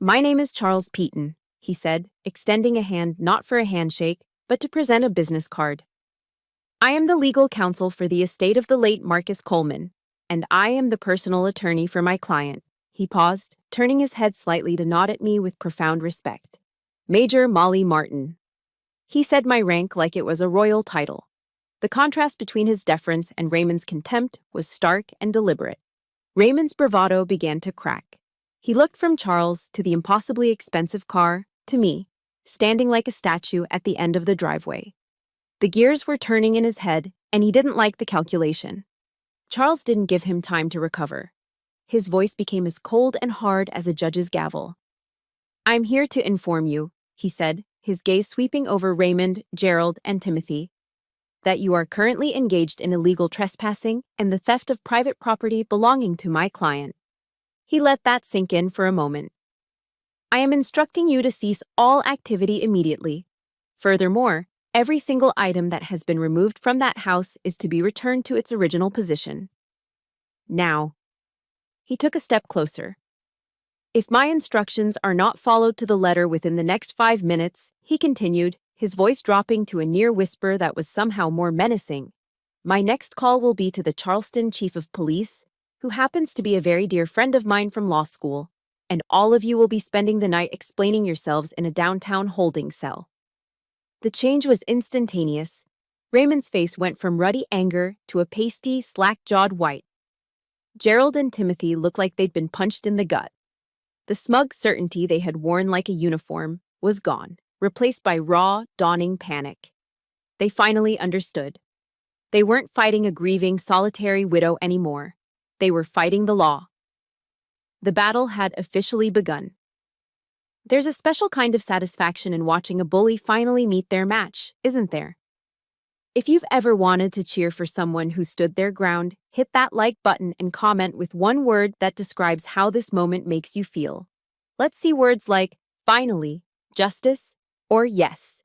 My name is Charles Peaton, he said, extending a hand not for a handshake, but to present a business card. I am the legal counsel for the estate of the late Marcus Coleman, and I am the personal attorney for my client. He paused, turning his head slightly to nod at me with profound respect. Major Molly Martin. He said my rank like it was a royal title. The contrast between his deference and Raymond's contempt was stark and deliberate. Raymond's bravado began to crack. He looked from Charles to the impossibly expensive car, to me, standing like a statue at the end of the driveway. The gears were turning in his head, and he didn't like the calculation. Charles didn't give him time to recover. His voice became as cold and hard as a judge's gavel. I'm here to inform you, he said, his gaze sweeping over Raymond, Gerald, and Timothy, that you are currently engaged in illegal trespassing and the theft of private property belonging to my client. He let that sink in for a moment. I am instructing you to cease all activity immediately. Furthermore, every single item that has been removed from that house is to be returned to its original position. Now. He took a step closer. If my instructions are not followed to the letter within the next 5 minutes, he continued, his voice dropping to a near whisper that was somehow more menacing, my next call will be to the Charleston Chief of Police, who happens to be a very dear friend of mine from law school, and all of you will be spending the night explaining yourselves in a downtown holding cell. The change was instantaneous. Raymond's face went from ruddy anger to a pasty, slack-jawed white. Gerald and Timothy looked like they'd been punched in the gut. The smug certainty they had worn like a uniform was gone, replaced by raw, dawning panic. They finally understood. They weren't fighting a grieving, solitary widow anymore. They were fighting the law. The battle had officially begun. There's a special kind of satisfaction in watching a bully finally meet their match, isn't there? If you've ever wanted to cheer for someone who stood their ground, hit that like button and comment with one word that describes how this moment makes you feel. Let's see words like finally, justice, or yes.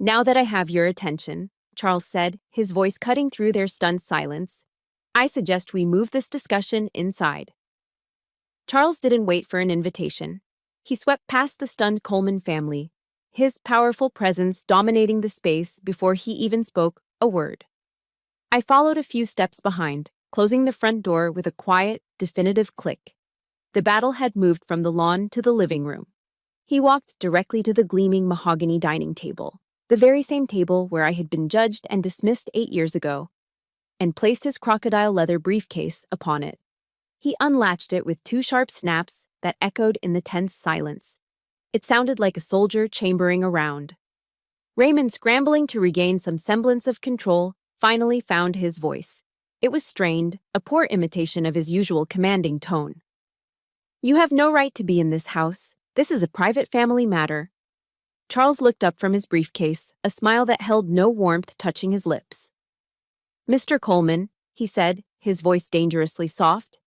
Now that I have your attention, Charles said, his voice cutting through their stunned silence, I suggest we move this discussion inside. Charles didn't wait for an invitation. He swept past the stunned Coleman family, his powerful presence dominating the space before he even spoke a word. I followed a few steps behind, closing the front door with a quiet, definitive click. The battle had moved from the lawn to the living room. He walked directly to the gleaming mahogany dining table, the very same table where I had been judged and dismissed 8 years ago, and placed his crocodile leather briefcase upon it. He unlatched it with 2 sharp snaps that echoed in the tense silence. It sounded like a soldier chambering a round. Raymond, scrambling to regain some semblance of control, finally found his voice. It was strained, a poor imitation of his usual commanding tone. You have no right to be in this house. This is a private family matter. Charles looked up from his briefcase, a smile that held no warmth touching his lips. Mr. Coleman, he said, his voice dangerously soft.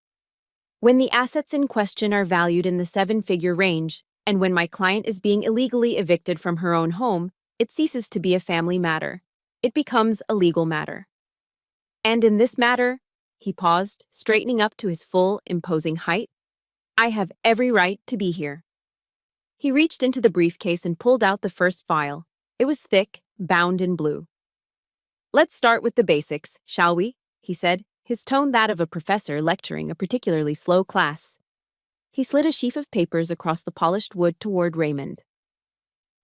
When the assets in question are valued in the 7-figure range, and when my client is being illegally evicted from her own home, it ceases to be a family matter. it becomes a legal matter. And in this matter, he paused, straightening up to his full, imposing height, I have every right to be here. He reached into the briefcase and pulled out the first file. It was thick, bound in blue. Let's start with the basics, shall we? He said, his tone that of a professor lecturing a particularly slow class. He slid a sheaf of papers across the polished wood toward Raymond.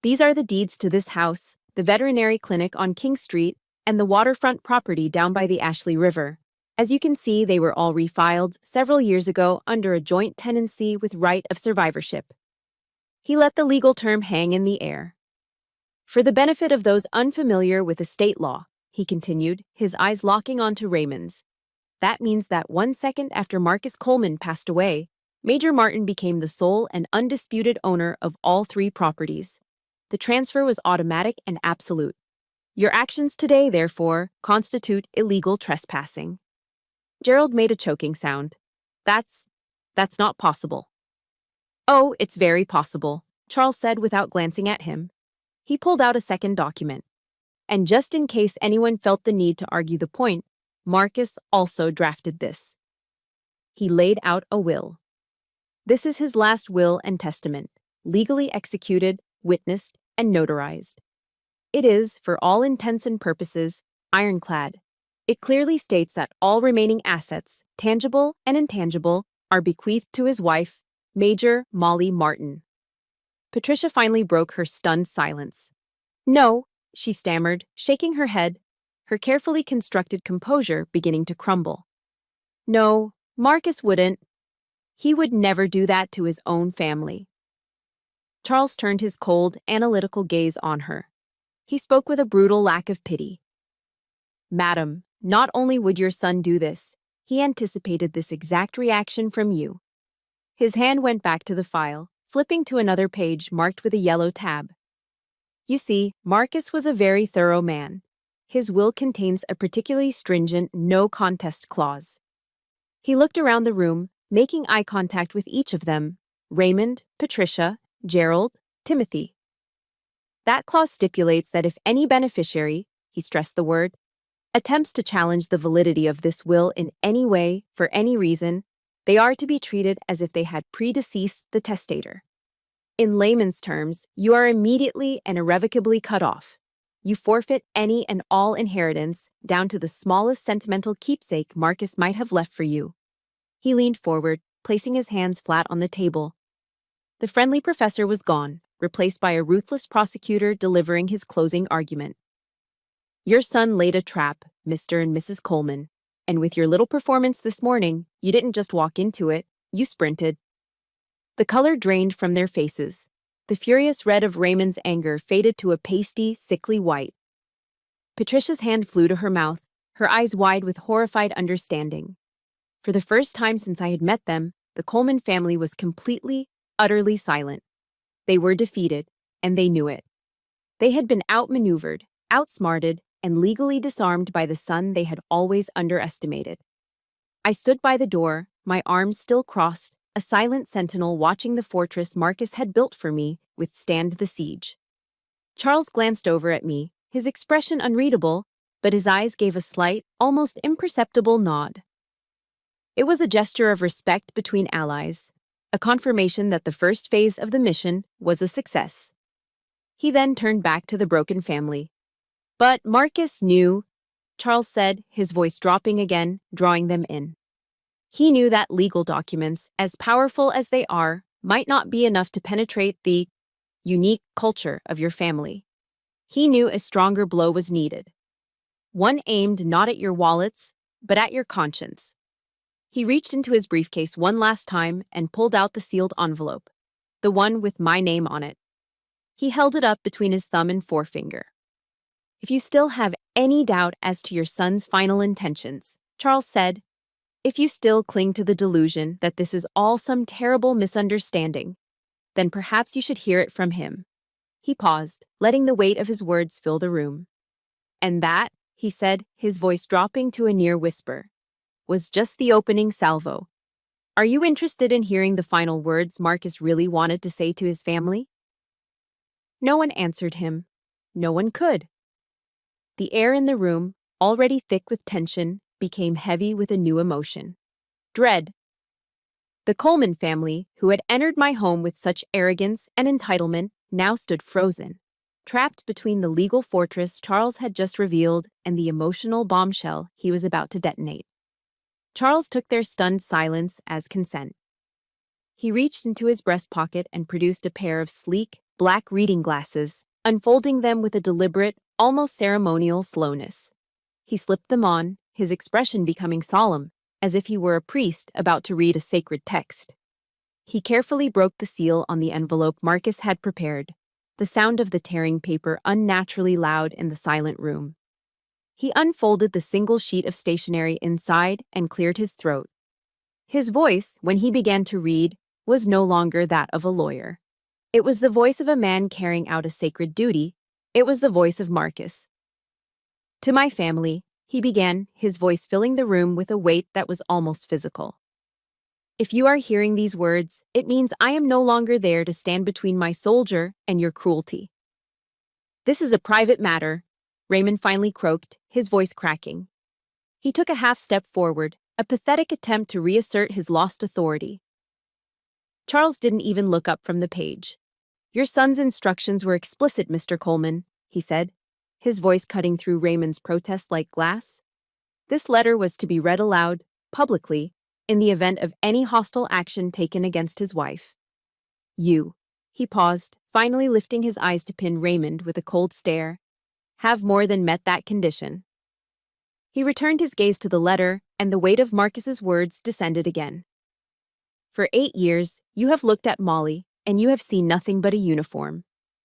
These are the deeds to this house, the veterinary clinic on King Street, and the waterfront property down by the Ashley River. As you can see, they were all refiled several years ago under a joint tenancy with right of survivorship. He let the legal term hang in the air. For the benefit of those unfamiliar with estate law, he continued, his eyes locking onto Raymond's, that means that 1 second after Marcus Coleman passed away, Major Martin became the sole and undisputed owner of all 3 properties. The transfer was automatic and absolute. Your actions today, therefore, constitute illegal trespassing. Gerald made a choking sound. That's not possible. Oh, it's very possible, Charles said without glancing at him. He pulled out a second document. And just in case anyone felt the need to argue the point, Marcus also drafted this. He laid out a will. This is his last will and testament, legally executed, witnessed, and notarized. It is, for all intents and purposes, ironclad. It clearly states that all remaining assets, tangible and intangible, are bequeathed to his wife, Major Molly Martin. Patricia finally broke her stunned silence. No, she stammered, shaking her head, her carefully constructed composure beginning to crumble. No, Marcus wouldn't. He would never do that to his own family. Charles turned his cold, analytical gaze on her. He spoke with a brutal lack of pity. Madam, not only would your son do this, he anticipated this exact reaction from you. His hand went back to the file, flipping to another page marked with a yellow tab. You see, Marcus was a very thorough man. His will contains a particularly stringent no-contest clause. He looked around the room, making eye contact with each of them, Raymond, Patricia, Gerald, Timothy. That clause stipulates that if any beneficiary, he stressed the word, attempts to challenge the validity of this will in any way, for any reason, they are to be treated as if they had predeceased the testator. In layman's terms, you are immediately and irrevocably cut off. You forfeit any and all inheritance, down to the smallest sentimental keepsake Marcus might have left for you. He leaned forward, placing his hands flat on the table. The friendly professor was gone, replaced by a ruthless prosecutor delivering his closing argument. Your son laid a trap, Mr. and Mrs. Coleman, and with your little performance this morning, you didn't just walk into it, you sprinted. The color drained from their faces. The furious red of Raymond's anger faded to a pasty, sickly white. Patricia's hand flew to her mouth, her eyes wide with horrified understanding. For the first time since I had met them, the Coleman family was completely, utterly silent. They were defeated, and they knew it. They had been outmaneuvered, outsmarted, and legally disarmed by the son they had always underestimated. I stood by the door, my arms still crossed, a silent sentinel watching the fortress Marcus had built for me withstand the siege. Charles glanced over at me, his expression unreadable, but his eyes gave a slight, almost imperceptible nod. It was a gesture of respect between allies, a confirmation that the first phase of the mission was a success. He then turned back to the broken family. But Marcus knew, Charles said, his voice dropping again, drawing them in. He knew that legal documents, as powerful as they are, might not be enough to penetrate the unique culture of your family. He knew a stronger blow was needed. One aimed not at your wallets, but at your conscience. He reached into his briefcase one last time and pulled out the sealed envelope, the one with my name on it. He held it up between his thumb and forefinger. If you still have any doubt as to your son's final intentions, Charles said, if you still cling to the delusion that this is all some terrible misunderstanding, then perhaps you should hear it from him. He paused, letting the weight of his words fill the room. And that, he said, his voice dropping to a near whisper, was just the opening salvo. Are you interested in hearing the final words Marcus really wanted to say to his family? No one answered him. No one could. The air in the room, already thick with tension, became heavy with a new emotion. Dread. The Coleman family, who had entered my home with such arrogance and entitlement, now stood frozen, trapped between the legal fortress Charles had just revealed and the emotional bombshell he was about to detonate. Charles took their stunned silence as consent. He reached into his breast pocket and produced a pair of sleek, black reading glasses, unfolding them with a deliberate, almost ceremonial slowness. He slipped them on, his expression becoming solemn, as if he were a priest about to read a sacred text. He carefully broke the seal on the envelope Marcus had prepared, the sound of the tearing paper unnaturally loud in the silent room. He unfolded the single sheet of stationery inside and cleared his throat. His voice, when he began to read, was no longer that of a lawyer. It was the voice of a man carrying out a sacred duty. It was the voice of Marcus. To my family, he began, his voice filling the room with a weight that was almost physical. If you are hearing these words, it means I am no longer there to stand between my soldier and your cruelty. This is a private matter, Raymond finally croaked, his voice cracking. He took a half step forward, a pathetic attempt to reassert his lost authority. Charles didn't even look up from the page. Your son's instructions were explicit, Mr. Coleman, he said, his voice cutting through Raymond's protest like glass. This letter was to be read aloud, publicly, in the event of any hostile action taken against his wife. You, he paused, finally lifting his eyes to pin Raymond with a cold stare, have more than met that condition. He returned his gaze to the letter, and the weight of Marcus's words descended again. For 8 years, you have looked at Molly, and you have seen nothing but a uniform.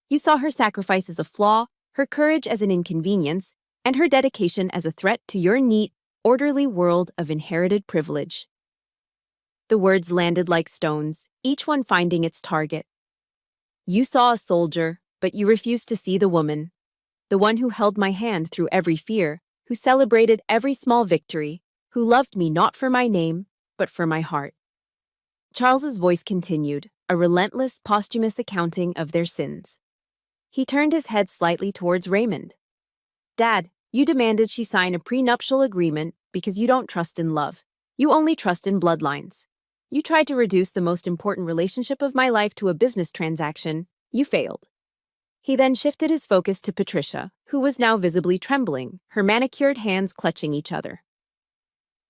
You saw her sacrifice as a flaw, her courage as an inconvenience, and her dedication as a threat to your neat, orderly world of inherited privilege. The words landed like stones, each one finding its target. You saw a soldier, but you refused to see the woman. The one who held my hand through every fear, who celebrated every small victory, who loved me not for my name, but for my heart. Charles's voice continued, a relentless, posthumous accounting of their sins. He turned his head slightly towards Raymond. Dad, you demanded she sign a prenuptial agreement because you don't trust in love. You only trust in bloodlines. You tried to reduce the most important relationship of my life to a business transaction. You failed. He then shifted his focus to Patricia, who was now visibly trembling, her manicured hands clutching each other.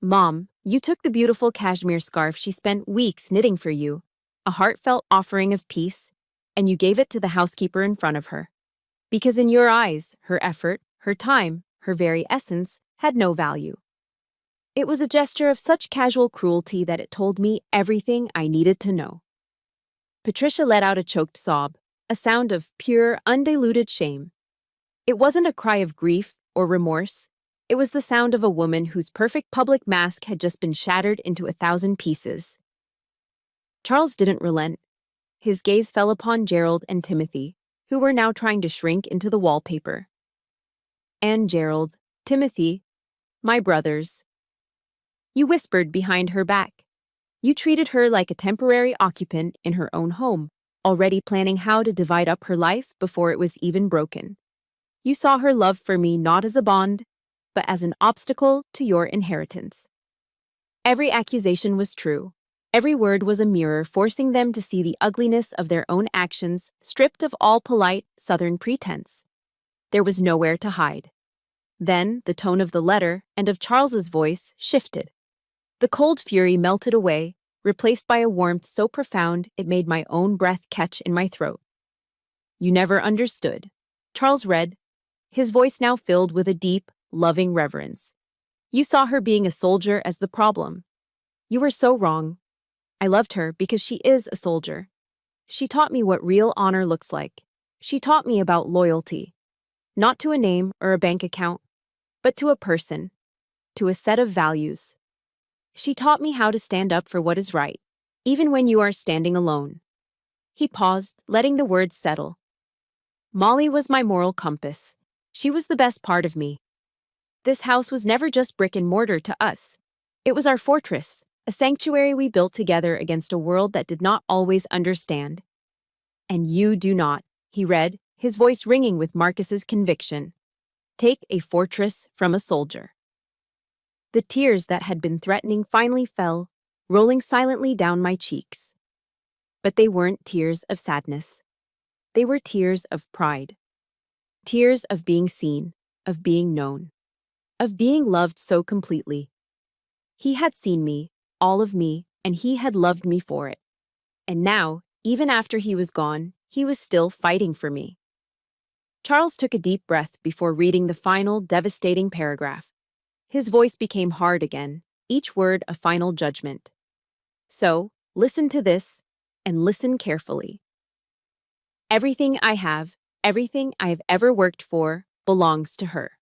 Mom, you took the beautiful cashmere scarf she spent weeks knitting for you, a heartfelt offering of peace, and you gave it to the housekeeper in front of her. Because in your eyes, her effort, her time, her very essence had no value. It was a gesture of such casual cruelty that it told me everything I needed to know. Patricia let out a choked sob, a sound of pure, undiluted shame. It wasn't a cry of grief or remorse. It was the sound of a woman whose perfect public mask had just been shattered into 1,000 pieces. Charles didn't relent. His gaze fell upon Gerald and Timothy, who were now trying to shrink into the wallpaper. And Gerald, Timothy, my brothers. You whispered behind her back. You treated her like a temporary occupant in her own home, already planning how to divide up her life before it was even broken. You saw her love for me not as a bond, but as an obstacle to your inheritance. Every accusation was true. Every word was a mirror forcing them to see the ugliness of their own actions, stripped of all polite Southern pretense. There was nowhere to hide. Then the tone of the letter and of Charles's voice shifted. The cold fury melted away, replaced by a warmth so profound it made my own breath catch in my throat. You never understood. Charles read, his voice now filled with a deep, loving reverence. You saw her being a soldier as the problem. You were so wrong. I loved her because she is a soldier. She taught me what real honor looks like. She taught me about loyalty. Not to a name or a bank account, but to a person, to a set of values. She taught me how to stand up for what is right, even when you are standing alone. He paused, letting the words settle. Molly was my moral compass. She was the best part of me. This house was never just brick and mortar to us. It was our fortress, a sanctuary we built together against a world that did not always understand. And you do not, he read, his voice ringing with Marcus's conviction. Take a fortress from a soldier. The tears that had been threatening finally fell, rolling silently down my cheeks. But they weren't tears of sadness. They were tears of pride. Tears of being seen, of being known, of being loved so completely. He had seen me, all of me, and he had loved me for it. And now, even after he was gone, he was still fighting for me. Charles took a deep breath before reading the final, devastating paragraph. His voice became hard again, each word a final judgment. So, listen to this, and listen carefully. Everything I have, everything I have ever worked for, belongs to her.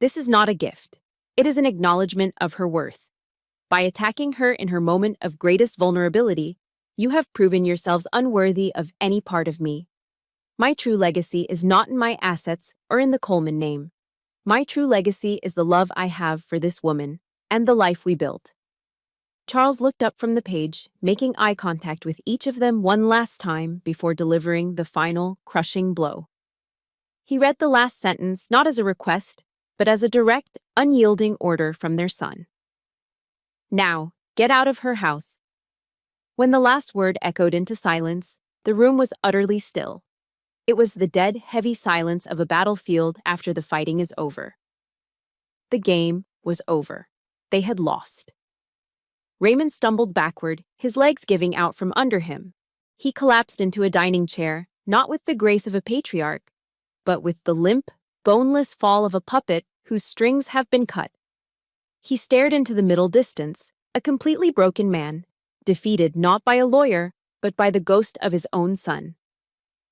This is not a gift. It is an acknowledgement of her worth. By attacking her in her moment of greatest vulnerability, you have proven yourselves unworthy of any part of me. My true legacy is not in my assets or in the Coleman name. My true legacy is the love I have for this woman and the life we built. Charles looked up from the page, making eye contact with each of them one last time before delivering the final, crushing blow. He read the last sentence not as a request, but as a direct, unyielding order from their son. Now, get out of her house. When the last word echoed into silence, the room was utterly still. It was the dead, heavy silence of a battlefield after the fighting is over. The game was over. They had lost. Raymond stumbled backward, his legs giving out from under him. He collapsed into a dining chair, not with the grace of a patriarch, but with the limp, boneless fall of a puppet whose strings have been cut. He stared into the middle distance, a completely broken man, defeated not by a lawyer, but by the ghost of his own son.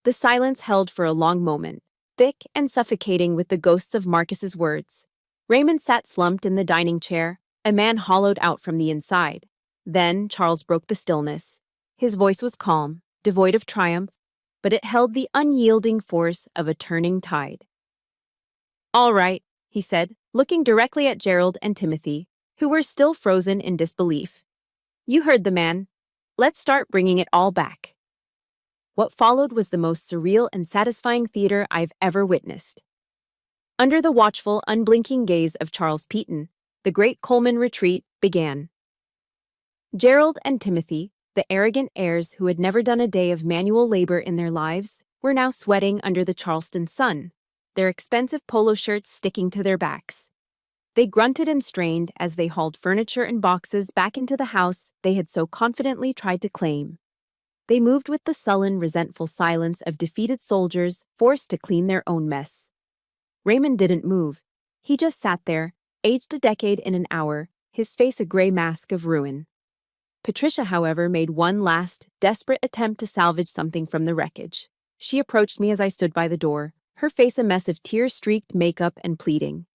The silence held for a long moment, thick and suffocating with the ghosts of Marcus's words. Raymond sat slumped in the dining chair, a man hollowed out from the inside. Then Charles broke the stillness. His voice was calm, devoid of triumph, but it held the unyielding force of a turning tide. "All right," he said, looking directly at Gerald and Timothy, who were still frozen in disbelief. "You heard the man. Let's start bringing it all back." What followed was the most surreal and satisfying theater I've ever witnessed. Under the watchful, unblinking gaze of Charles Peaton, the great Coleman retreat began. Gerald and Timothy, the arrogant heirs who had never done a day of manual labor in their lives, were now sweating under the Charleston sun, their expensive polo shirts sticking to their backs. They grunted and strained as they hauled furniture and boxes back into the house they had so confidently tried to claim. They moved with the sullen, resentful silence of defeated soldiers forced to clean their own mess. Raymond didn't move. He just sat there, aged a decade in an hour, his face a gray mask of ruin. Patricia, however, made one last, desperate attempt to salvage something from the wreckage. She approached me as I stood by the door, her face a mess of tear-streaked makeup and pleading.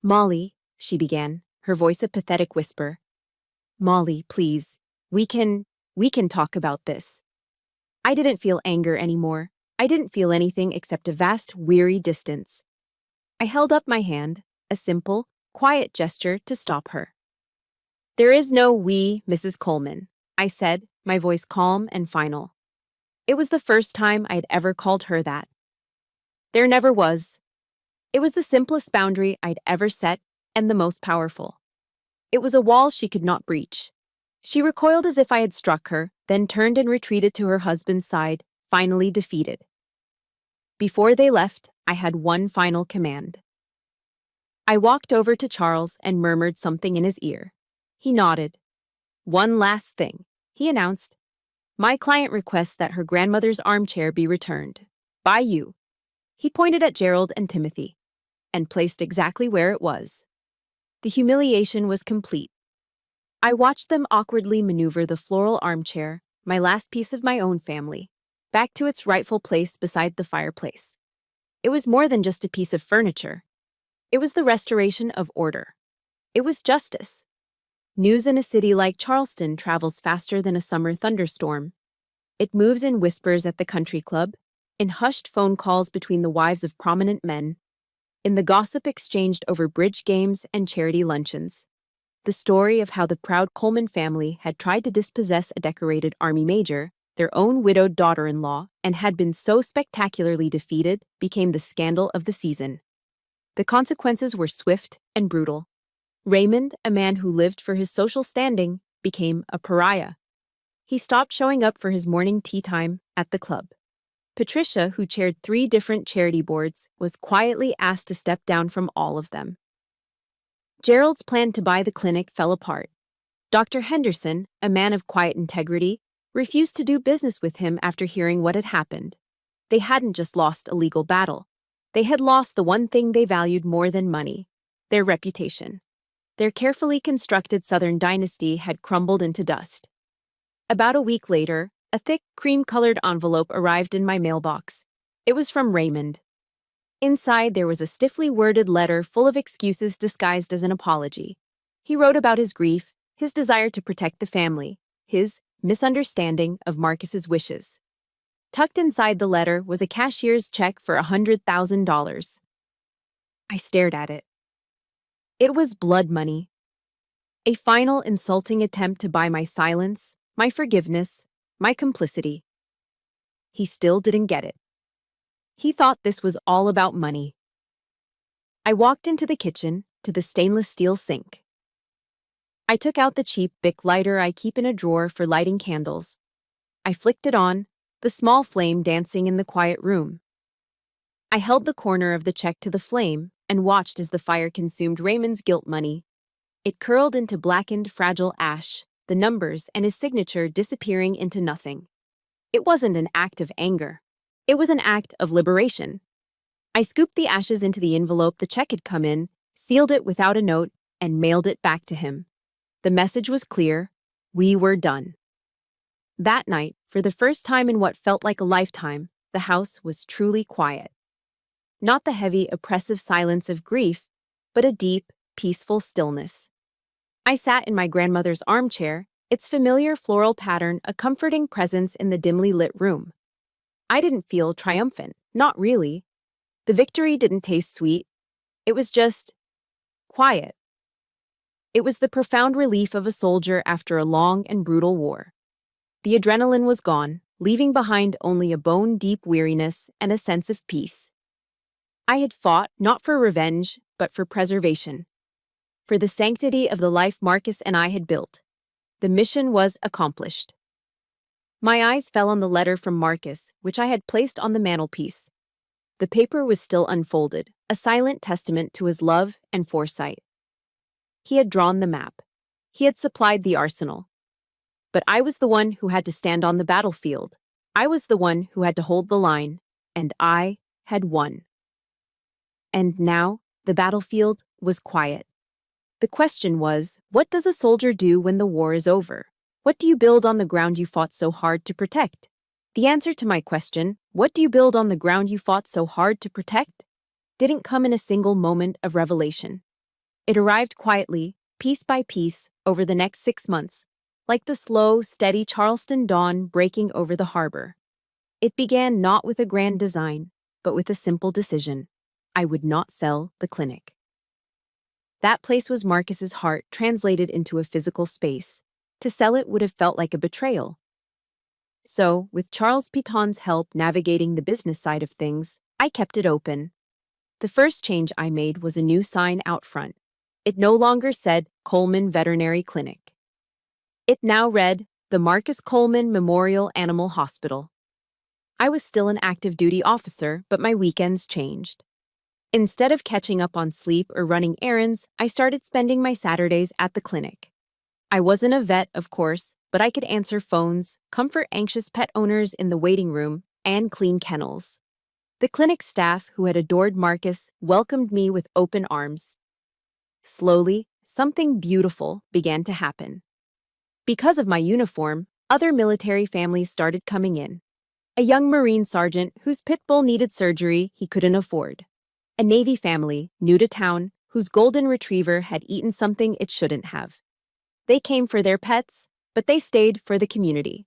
"Molly," she began, her voice a pathetic whisper. "Molly, please, we can talk about this." I didn't feel anger anymore. I didn't feel anything except a vast, weary distance. I held up my hand, a simple, quiet gesture to stop her. "There is no we, Mrs. Coleman," I said, my voice calm and final. It was the first time I'd ever called her that. There never was. It was the simplest boundary I'd ever set and the most powerful. It was a wall she could not breach. She recoiled as if I had struck her, then turned and retreated to her husband's side, finally defeated. Before they left, I had one final command. I walked over to Charles and murmured something in his ear. He nodded. "One last thing," he announced. "My client requests that her grandmother's armchair be returned. By you." He pointed at Gerald and Timothy, and placed exactly where it was. The humiliation was complete. I watched them awkwardly maneuver the floral armchair, my last piece of my own family, back to its rightful place beside the fireplace. It was more than just a piece of furniture. It was the restoration of order. It was justice. News in a city like Charleston travels faster than a summer thunderstorm. It moves in whispers at the country club, in hushed phone calls between the wives of prominent men, in the gossip exchanged over bridge games and charity luncheons. The story of how the proud Coleman family had tried to dispossess a decorated Army major, their own widowed daughter-in-law, and had been so spectacularly defeated, became the scandal of the season. The consequences were swift and brutal. Raymond, a man who lived for his social standing, became a pariah. He stopped showing up for his morning tea time at the club. Patricia, who chaired 3 different charity boards, was quietly asked to step down from all of them. Gerald's plan to buy the clinic fell apart. Dr. Henderson, a man of quiet integrity, refused to do business with him after hearing what had happened. They hadn't just lost a legal battle. They had lost the one thing they valued more than money: their reputation. Their carefully constructed Southern dynasty had crumbled into dust. About a week later, a thick, cream-colored envelope arrived in my mailbox. It was from Raymond. Inside, there was a stiffly worded letter full of excuses disguised as an apology. He wrote about his grief, his desire to protect the family, his misunderstanding of Marcus's wishes. Tucked inside the letter was a cashier's check for $100,000. I stared at it. It was blood money. A final insulting attempt to buy my silence, my forgiveness, my complicity. He still didn't get it. He thought this was all about money. I walked into the kitchen, to the stainless steel sink. I took out the cheap Bic lighter I keep in a drawer for lighting candles. I flicked it on, the small flame dancing in the quiet room. I held the corner of the check to the flame and watched as the fire consumed Raymond's guilt money. It curled into blackened, fragile ash, the numbers and his signature disappearing into nothing. It wasn't an act of anger. It was an act of liberation. I scooped the ashes into the envelope the check had come in, sealed it without a note, and mailed it back to him. The message was clear: we were done. That night, for the first time in what felt like a lifetime, the house was truly quiet. Not the heavy, oppressive silence of grief, but a deep, peaceful stillness. I sat in my grandmother's armchair, its familiar floral pattern a comforting presence in the dimly lit room. I didn't feel triumphant, not really. The victory didn't taste sweet. It was just quiet. It was the profound relief of a soldier after a long and brutal war. The adrenaline was gone, leaving behind only a bone-deep weariness and a sense of peace. I had fought not for revenge, but for preservation. For the sanctity of the life Marcus and I had built. The mission was accomplished. My eyes fell on the letter from Marcus, which I had placed on the mantelpiece. The paper was still unfolded, a silent testament to his love and foresight. He had drawn the map. He had supplied the arsenal. But I was the one who had to stand on the battlefield. I was the one who had to hold the line, and I had won. And now, the battlefield was quiet. The question was, what does a soldier do when the war is over? What do you build on the ground you fought so hard to protect? The answer to my question, what do you build on the ground you fought so hard to protect, didn't come in a single moment of revelation. It arrived quietly, piece by piece, over the next 6 months, like the slow, steady Charleston dawn breaking over the harbor. It began not with a grand design, but with a simple decision. I would not sell the clinic. That place was Marcus's heart translated into a physical space. To sell it would have felt like a betrayal. So, with Charles Piton's help navigating the business side of things, I kept it open. The first change I made was a new sign out front. It no longer said Coleman Veterinary Clinic. It now read the Marcus Coleman Memorial Animal Hospital. I was still an active duty officer, but my weekends changed. Instead of catching up on sleep or running errands, I started spending my Saturdays at the clinic. I wasn't a vet, of course, but I could answer phones, comfort anxious pet owners in the waiting room, and clean kennels. The clinic staff, who had adored Marcus, welcomed me with open arms. Slowly, something beautiful began to happen. Because of my uniform, other military families started coming in. A young Marine sergeant whose pit bull needed surgery he couldn't afford. A Navy family, new to town, whose golden retriever had eaten something it shouldn't have. They came for their pets, but they stayed for the community.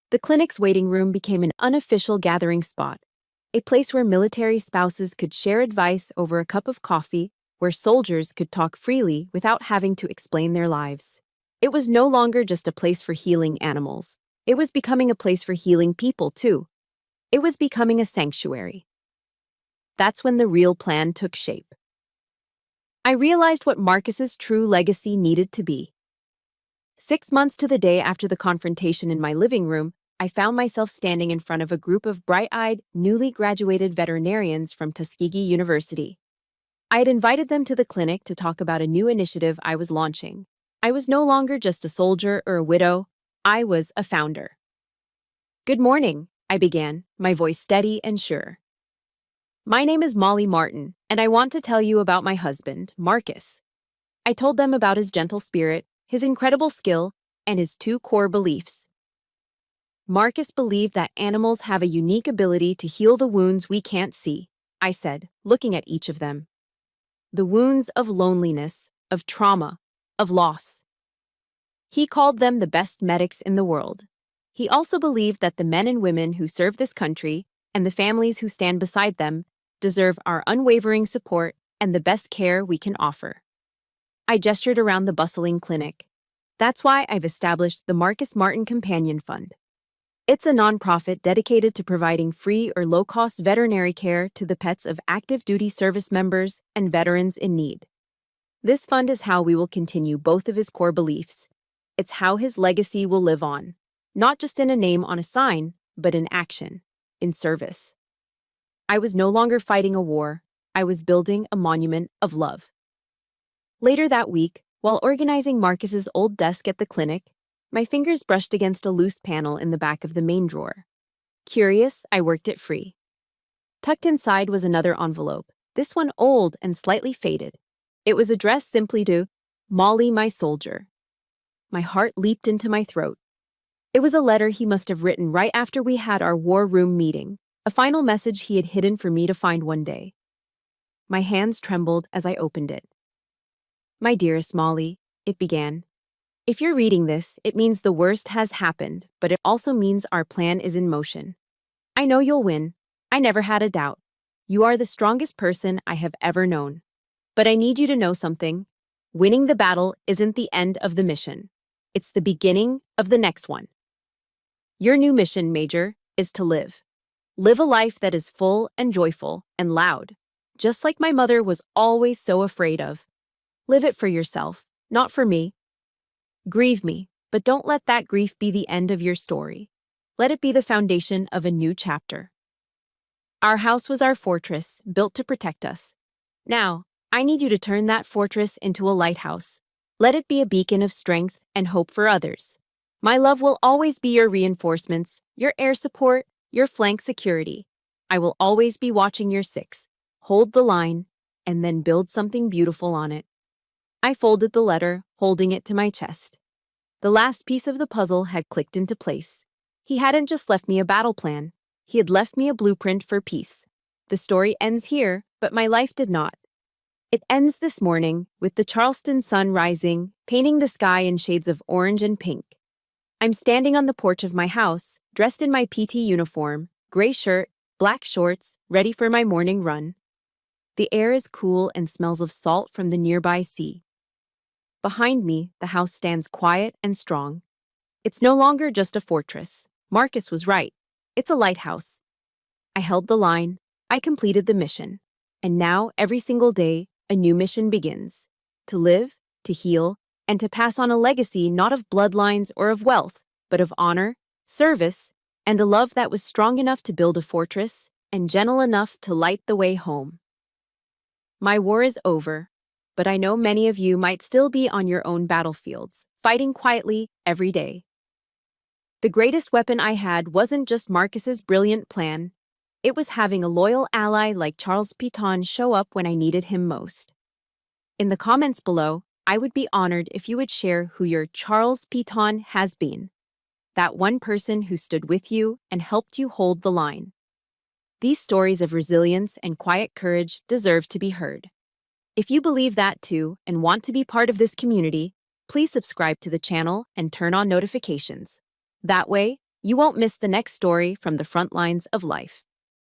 The clinic's waiting room became an unofficial gathering spot, a place where military spouses could share advice over a cup of coffee, where soldiers could talk freely without having to explain their lives. It was no longer just a place for healing animals. It was becoming a place for healing people, too. It was becoming a sanctuary. That's when the real plan took shape. I realized what Marcus's true legacy needed to be. 6 months to the day after the confrontation in my living room, I found myself standing in front of a group of bright-eyed, newly graduated veterinarians from Tuskegee University. I had invited them to the clinic to talk about a new initiative I was launching. I was no longer just a soldier or a widow. I was a founder. "Good morning," I began, my voice steady and sure. "My name is Molly Martin, and I want to tell you about my husband, Marcus." I told them about his gentle spirit, his incredible skill, and his two core beliefs. Marcus believed that animals have a unique ability to heal the wounds we can't see, I said, looking at each of them. The wounds of loneliness, of trauma, of loss. He called them the best medics in the world. He also believed that the men and women who serve this country, and the families who stand beside them, deserve our unwavering support and the best care we can offer. I gestured around the bustling clinic. That's why I've established the Marcus Martin Companion Fund. It's a nonprofit dedicated to providing free or low-cost veterinary care to the pets of active duty service members and veterans in need. This fund is how we will continue both of his core beliefs. It's how his legacy will live on, not just in a name on a sign, but in action, in service. I was no longer fighting a war. I was building a monument of love. Later that week, while organizing Marcus's old desk at the clinic, my fingers brushed against a loose panel in the back of the main drawer. Curious, I worked it free. Tucked inside was another envelope, this one old and slightly faded. It was addressed simply to Molly, my soldier. My heart leaped into my throat. It was a letter he must have written right after we had our war room meeting, a final message he had hidden for me to find one day. My hands trembled as I opened it. "My dearest Molly," it began. "If you're reading this, it means the worst has happened, but it also means our plan is in motion. I know you'll win. I never had a doubt. You are the strongest person I have ever known. But I need you to know something. Winning the battle isn't the end of the mission. It's the beginning of the next one. Your new mission, Major, is to live. Live a life that is full and joyful and loud, just like my mother was always so afraid of. Live it for yourself, not for me. Grieve me, but don't let that grief be the end of your story. Let it be the foundation of a new chapter. Our house was our fortress, built to protect us. Now, I need you to turn that fortress into a lighthouse. Let it be a beacon of strength and hope for others. My love will always be your reinforcements, your air support, your flank security. I will always be watching your six. Hold the line, and then build something beautiful on it." I folded the letter, holding it to my chest. The last piece of the puzzle had clicked into place. He hadn't just left me a battle plan. He had left me a blueprint for peace. The story ends here, but my life did not. It ends this morning, with the Charleston sun rising, painting the sky in shades of orange and pink. I'm standing on the porch of my house, dressed in my PT uniform, gray shirt, black shorts, ready for my morning run. The air is cool and smells of salt from the nearby sea. Behind me, the house stands quiet and strong. It's no longer just a fortress. Marcus was right. It's a lighthouse. I held the line. I completed the mission. And now, every single day, a new mission begins. To live, to heal, and to pass on a legacy not of bloodlines or of wealth, but of honor, service, and a love that was strong enough to build a fortress and gentle enough to light the way home. My war is over, but I know many of you might still be on your own battlefields, fighting quietly every day. The greatest weapon I had wasn't just Marcus's brilliant plan. It was having a loyal ally like Charles Piton show up when I needed him most. In the comments below, I would be honored if you would share who your Charles Piton has been. That one person who stood with you and helped you hold the line. These stories of resilience and quiet courage deserve to be heard. If you believe that too and want to be part of this community, please subscribe to the channel and turn on notifications. That way, you won't miss the next story from the front lines of life.